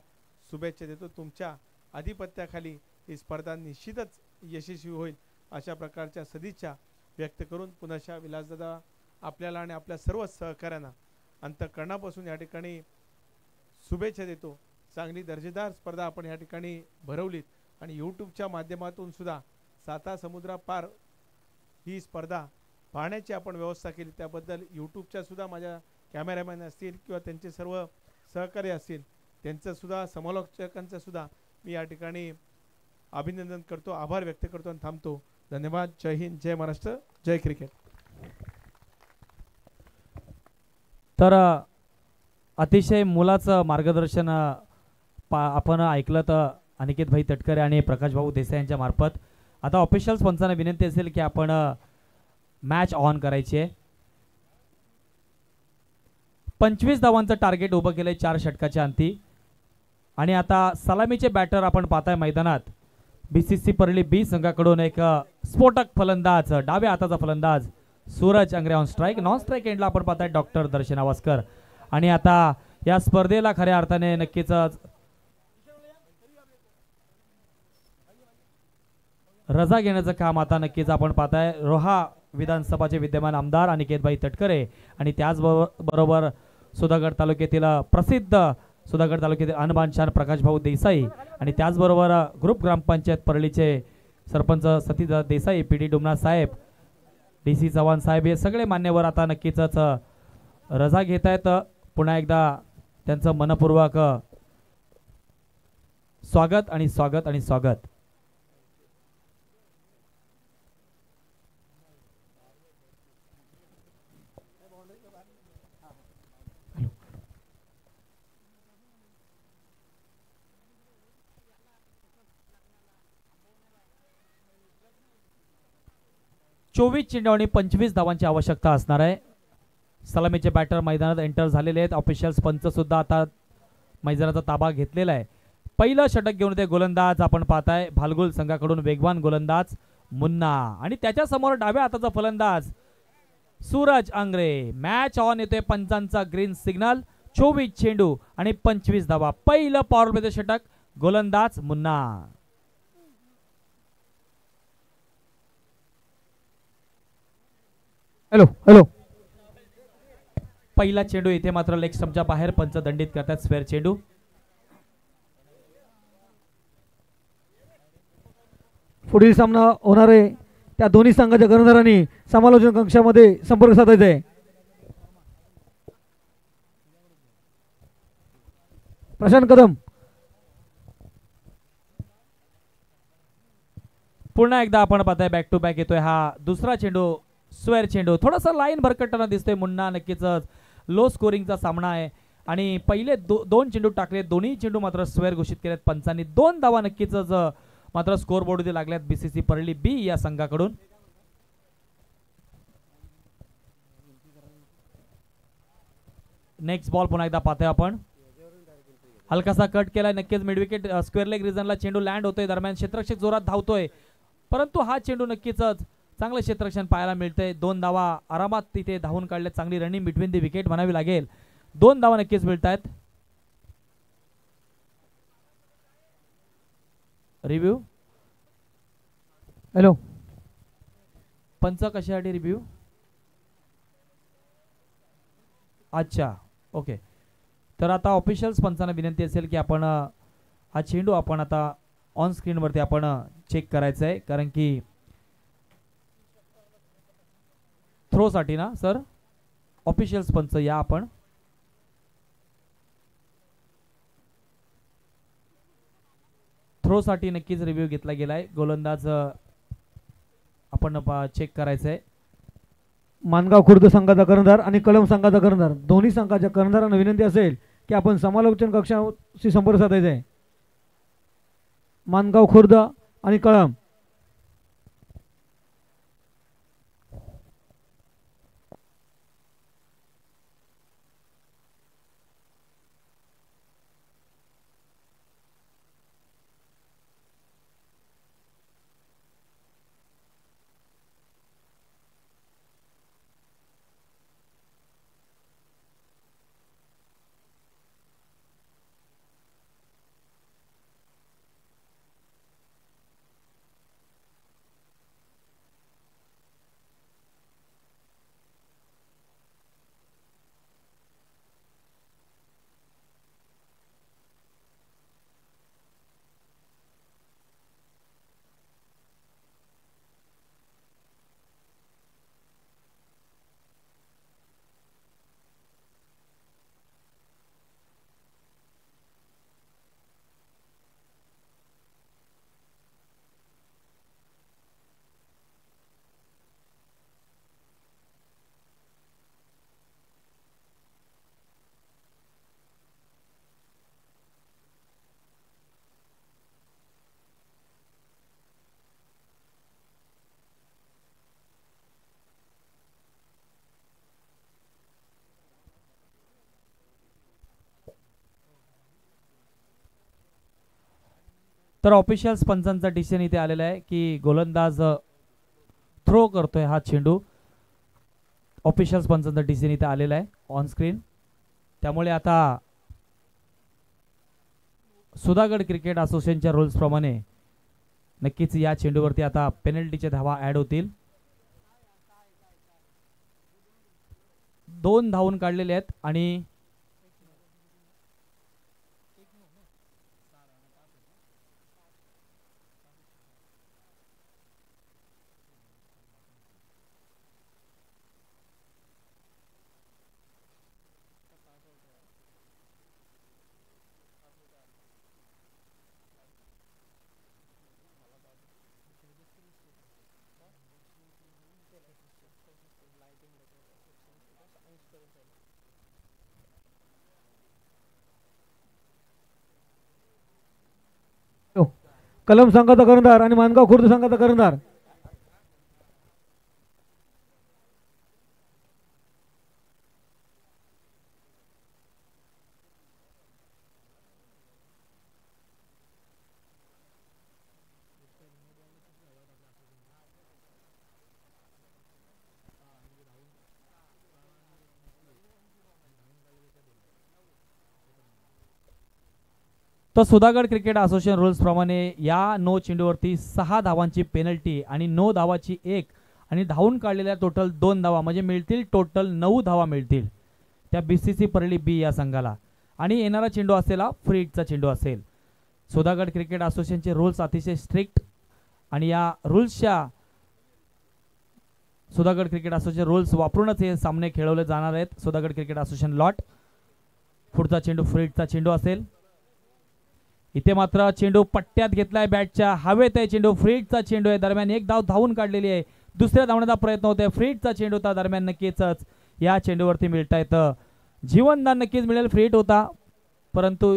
शुभेच्छा देतो. तुमच्या आधिपत्याखाली ही स्पर्धा निश्चितच यशस्वी होईल अशा प्रकारच्या सदिच्छा व्यक्त करून पुनश्च विलासदादा आपल्याला आणि आपल्या सर्व सहकाऱ्यांना अंतःकरणापासून या ठिकाणी शुभेच्छा देतो. चांगली दर्जेदार स्पर्धा आपण या ठिकाणी भरवलीत आणि यूट्यूबच्या माध्यमातून सुद्धा साता समुद्रापार ही स्पर्धा पाहण्याची आपण व्यवस्था केली. त्याबद्दल यूट्यूबच्या सुद्धा माझ्या कॅमेरामॅन असतील किंवा त्यांचे सर्व सहकारी असतील त्यांचं सुद्धा समालोचकांचं सुद्धा मी या ठिकाणी अभिनंदन करतो, आभार व्यक्त करतो आणि थांबतो. धन्यवाद. जय हिंद, जय महाराष्ट्र, जय क्रिकेट. तर अतिशय मुलाचं मार्गदर्शन आपण ऐकलं तर अनिकेत भाई तटकरे आणि प्रकाश भाऊ देसाई यांच्या मार्फत. आता ऑफिशियल्स पंचांना विनंती असेल की आपण मॅच ऑन करायची आहे. 25 धावांचं टार्गेट उभं केलंय 4 षटकाच्या अंती आणि आता सलामीचे बॅटर आपण पाहताय मैदानात. बीसीसी परळी बी संघाकडून एक स्फोटक फलंदाज, डाव्या हाताचा फलंदाज Suraj Angre on strike. Non strike एंडला आपण पाहताय डॉक्टर दर्शन आवासकर. आणि आता या स्पर्धेला खऱ्या अर्थाने नक्कीच रजा घेण्याचं काम आता नक्कीच आपण पाहताय रोहा विधानसभाचे विद्यमान आमदार अनिकेतभाई तटकरे आणि त्याचबरोबर सुधागड तालुक्यातील प्रसिद्ध सुधागड तालुक्यातील अनबानशान प्रकाश भाऊ देसाई आणि त्याचबरोबर ग्रुप ग्रामपंचायत परळीचे सरपंच सतीश देसाई, पीडी डुमना साहेब, डीसी चव्हाण साहेब हे सगळे मान्यवर आता नक्कीच रजा घेत आहेत. पुन्हा एकदा त्यांचं मनपूर्वक स्वागत आणि स्वागत आणि स्वागत. चोवीस चेंडू आणि 25 धावांची आवश्यकता असणार आहे. सलामीचे बॅटर मैदानात एंटर झालेले आहेत. ऑफिशियल्स पंच सुद्धा आता मैदानाचा ताबा घेतलेला आहे. पहिलं षटक घेऊन ते गोलंदाज आपण पाहताय भालगुल संघाकडून वेगवान गोलंदाज मुन्ना आणि त्याच्या समोर डाव्या हाताचा फलंदाज सूरज आंग्रे. मॅच ऑन येतोय पंचांचा ग्रीन सिग्नल. 24 चेंडू आणि 25 धावा. पहिलं पॉवर प्लेचं षटक गोलंदाज मुन्ना. Hello hello. पहिला चेंडू इथे मात्र लेग स्टंपच्या बाहेर पंच दंडित करतात. स्क्वेअर चेंडू. पुढील सामना होणार आहे त्या दोन्ही संघाच्या कर्णधारांनी समालोचन कक्षामध्ये संपर्क साधायचा आहे. प्रशांत कदम. पुन्हा एकदा आपण पाहताय बॅक टू बॅक येतोय हा दुसरा चेंडू. स्क्वेअर चेंडू. थोडासा लाईन भरकटताना दिसतोय मुन्ना. नक्कीच लो स्कोरिंगचा सामना आहे आणि पहिले दोन चेंडू टाकले. दोन्ही चेंडू मात्र स्क्वेअर घोषित केलेत पंचांनी. 2 धावा नक्कीच मात्र स्कोर बोर्डमध्ये लागल्यात बीसीसी परळी बी या संघाकडून. नेक्स्ट बॉल पुन्हा एकदा पाहतोय आपण. हलकासा कट केलाय. नक्कीच मिड विकेट स्क्वेअर लेग रिजनला चेंडू लँड होतोय. दरम्यान क्षेत्ररक्षक जोरात धावतोय परंतु हा चेंडू नक्कीच चांगलं क्षेत्ररक्षण पाहायला मिळतंय. 2 धावा आरामात तिथे धावून काढल्यात. चांगली रनिंग बिटवीन दी विकेट म्हणावी लागेल. 2 धावा नक्कीच मिळत आहेत. रिव्ह्यू. हॅलो. पंच कशासाठी रिव्ह्यू. अच्छा ओके. तर आता ऑफिशियल्स पंचांना विनंती असेल की आपण हा चेंडू आपण आता ऑन स्क्रीनवरती आपण चेक करायचं आहे कारण की थ्रोसाठी ना सर. ऑफिशियल्स पंच या आपण. थ्रोसाठी नक्कीच रिव्ह्यू घेतला गेलाय. गोलंदाज आपण चेक करायचं आहे. मानगाव खुर्द संघाचा कर्णधार आणि कळंब संघाचा कर्णधार दोन्ही संघाच्या कर्णधारांना विनंती असेल की आपण समालोचन कक्षाशी संपर्क साधायचा आहे. मानगाव खुर्द आणि कळंब. तर ऑफिशियल्स पंचांचा डिसिजन इथे आलेला आहे की गोलंदाज थ्रो करतोय हा चेंडू. ऑफिशियल्स पंचांचा डिसिजन इथे आलेला आहे ऑन स्क्रीन. त्यामुळे आता सुधागड क्रिकेट असोसिएशनच्या रूल्स प्रमाणे नक्कीच या चेंडूवरती आता पेनल्टीच्या धावा ऍड होतील. 2 धावून काढलेले आहेत आणि कलम संघाचा कर्णधार आणि मानगाव खुर्द संघाचा कर्णधार. तर सुधागड क्रिकेट असोसिएशन रूल्स प्रमाणे या नो चेंडूवरती 6 धावांची पेनल्टी आणि 9 धावाची 1 आणि धावून काढलेल्या टोटल 2 धावा म्हणजे मिळतील टोटल 9 धावा मिळतील त्या बीसीसी परळी बी या संघाला. आणि येणारा चेंडू असेल हा फ्री हिटचा चेंडू असेल. सुधागड क्रिकेट असोसिएशनचे रूल्स अतिशय स्ट्रिक्ट आणि या रूल्सच्या सुधागड क्रिकेट असोसिएशन रूल्स वापरूनच हे सामने खेळवले जाणार आहेत. Sudhagad cricket association lot. पुढचा चेंडू फ्री हिटचा चेंडू असेल. इथे मात्र चेंडू पट्ट्यात घेतलाय बॅटच्या हवेत आहे चेंडू. फ्री हिटचा चेंडू आहे. दरम्यान एक धाव धावून काढलेली आहे. दुसऱ्या धावण्याचा प्रयत्न होतोय. फ्री हिटचा चेंडू होता. दरम्यान नक्कीच या चेंडूवरती मिळता येतं जीवनदान नक्कीच मिळेल. फ्री हिट होता परंतु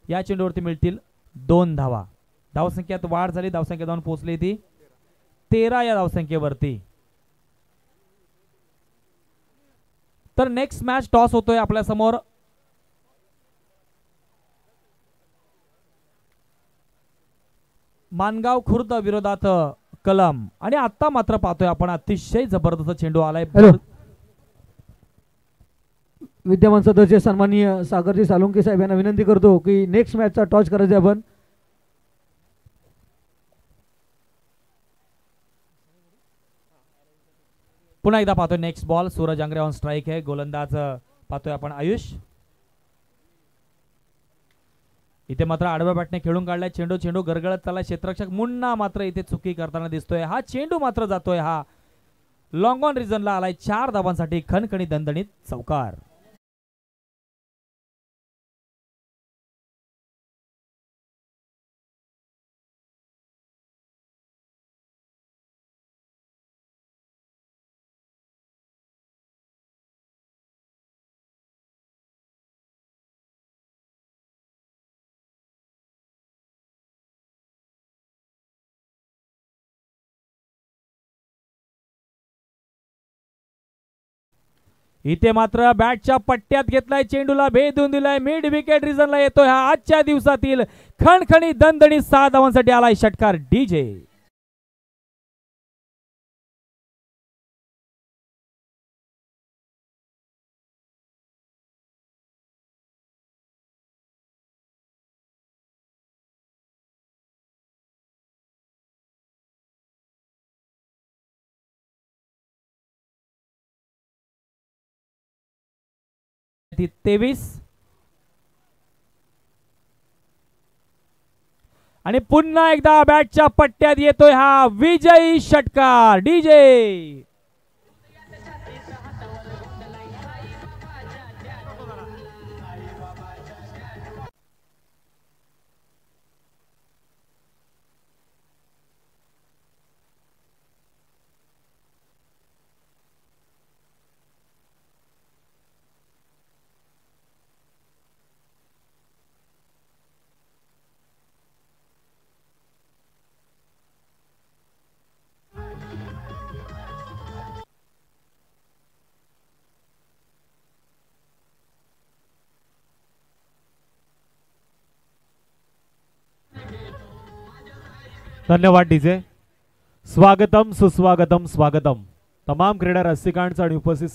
या चेंडूवरती मिळतील 2 धावा. धावसंख्येत वाढ झाली. धावसंख्या जाऊन पोहोचली ती 13 या धावसंख्येवरती. तर नेक्स्ट मॅच टॉस होतोय आपल्या समोर. मानगाव खुर्द विरोधात कलम. आणि आता मात्र पाहतोय आपण अतिशय जबरदस्त चेंडू आलाय. विद्यमान सदस्य सन्माननीय सागरजी सालुंके साहेब यांना विनंती करतो की नेक्स्ट मॅचचा टॉस करायचा आपण. पुन्हा एकदा पाहतोय next ball. Suraj Angre on strike आहे. गोलंदाज पाहतोय आपण आयुष. इथे मात्र आडव्या बॅटने खेळून काढलाय चेंडू. चेंडू गरगळत चाललाय. क्षेत्ररक्षक मुन्ना मात्र इथे चुकी करताना दिसतोय. हा चेंडू मात्र जातोय हा लॉंग ऑन रिजनला आलाय. 4 धावांसाठी खणखणीत दणदणीत चौकार. इथे मात्र बॅटच्या पट्ट्यात घेतलाय, चेंडूला भेदून दिलाय, मिड विकेट रिजनला येतोय हा आजच्या दिवसातील खणखणी दणदणी 6 धावांसाठी आलाय षटकार डीजे. ती 23 आणि पुन्हा एकदा बॅटच्या पट्ट्यात येतोय हा विजयी षटकार डीजे. धन्यवाद डीजे. स्वागतम सुस्वागतम स्वागतम तमाम क्रीडा रसिकांचं आणि उपस्थित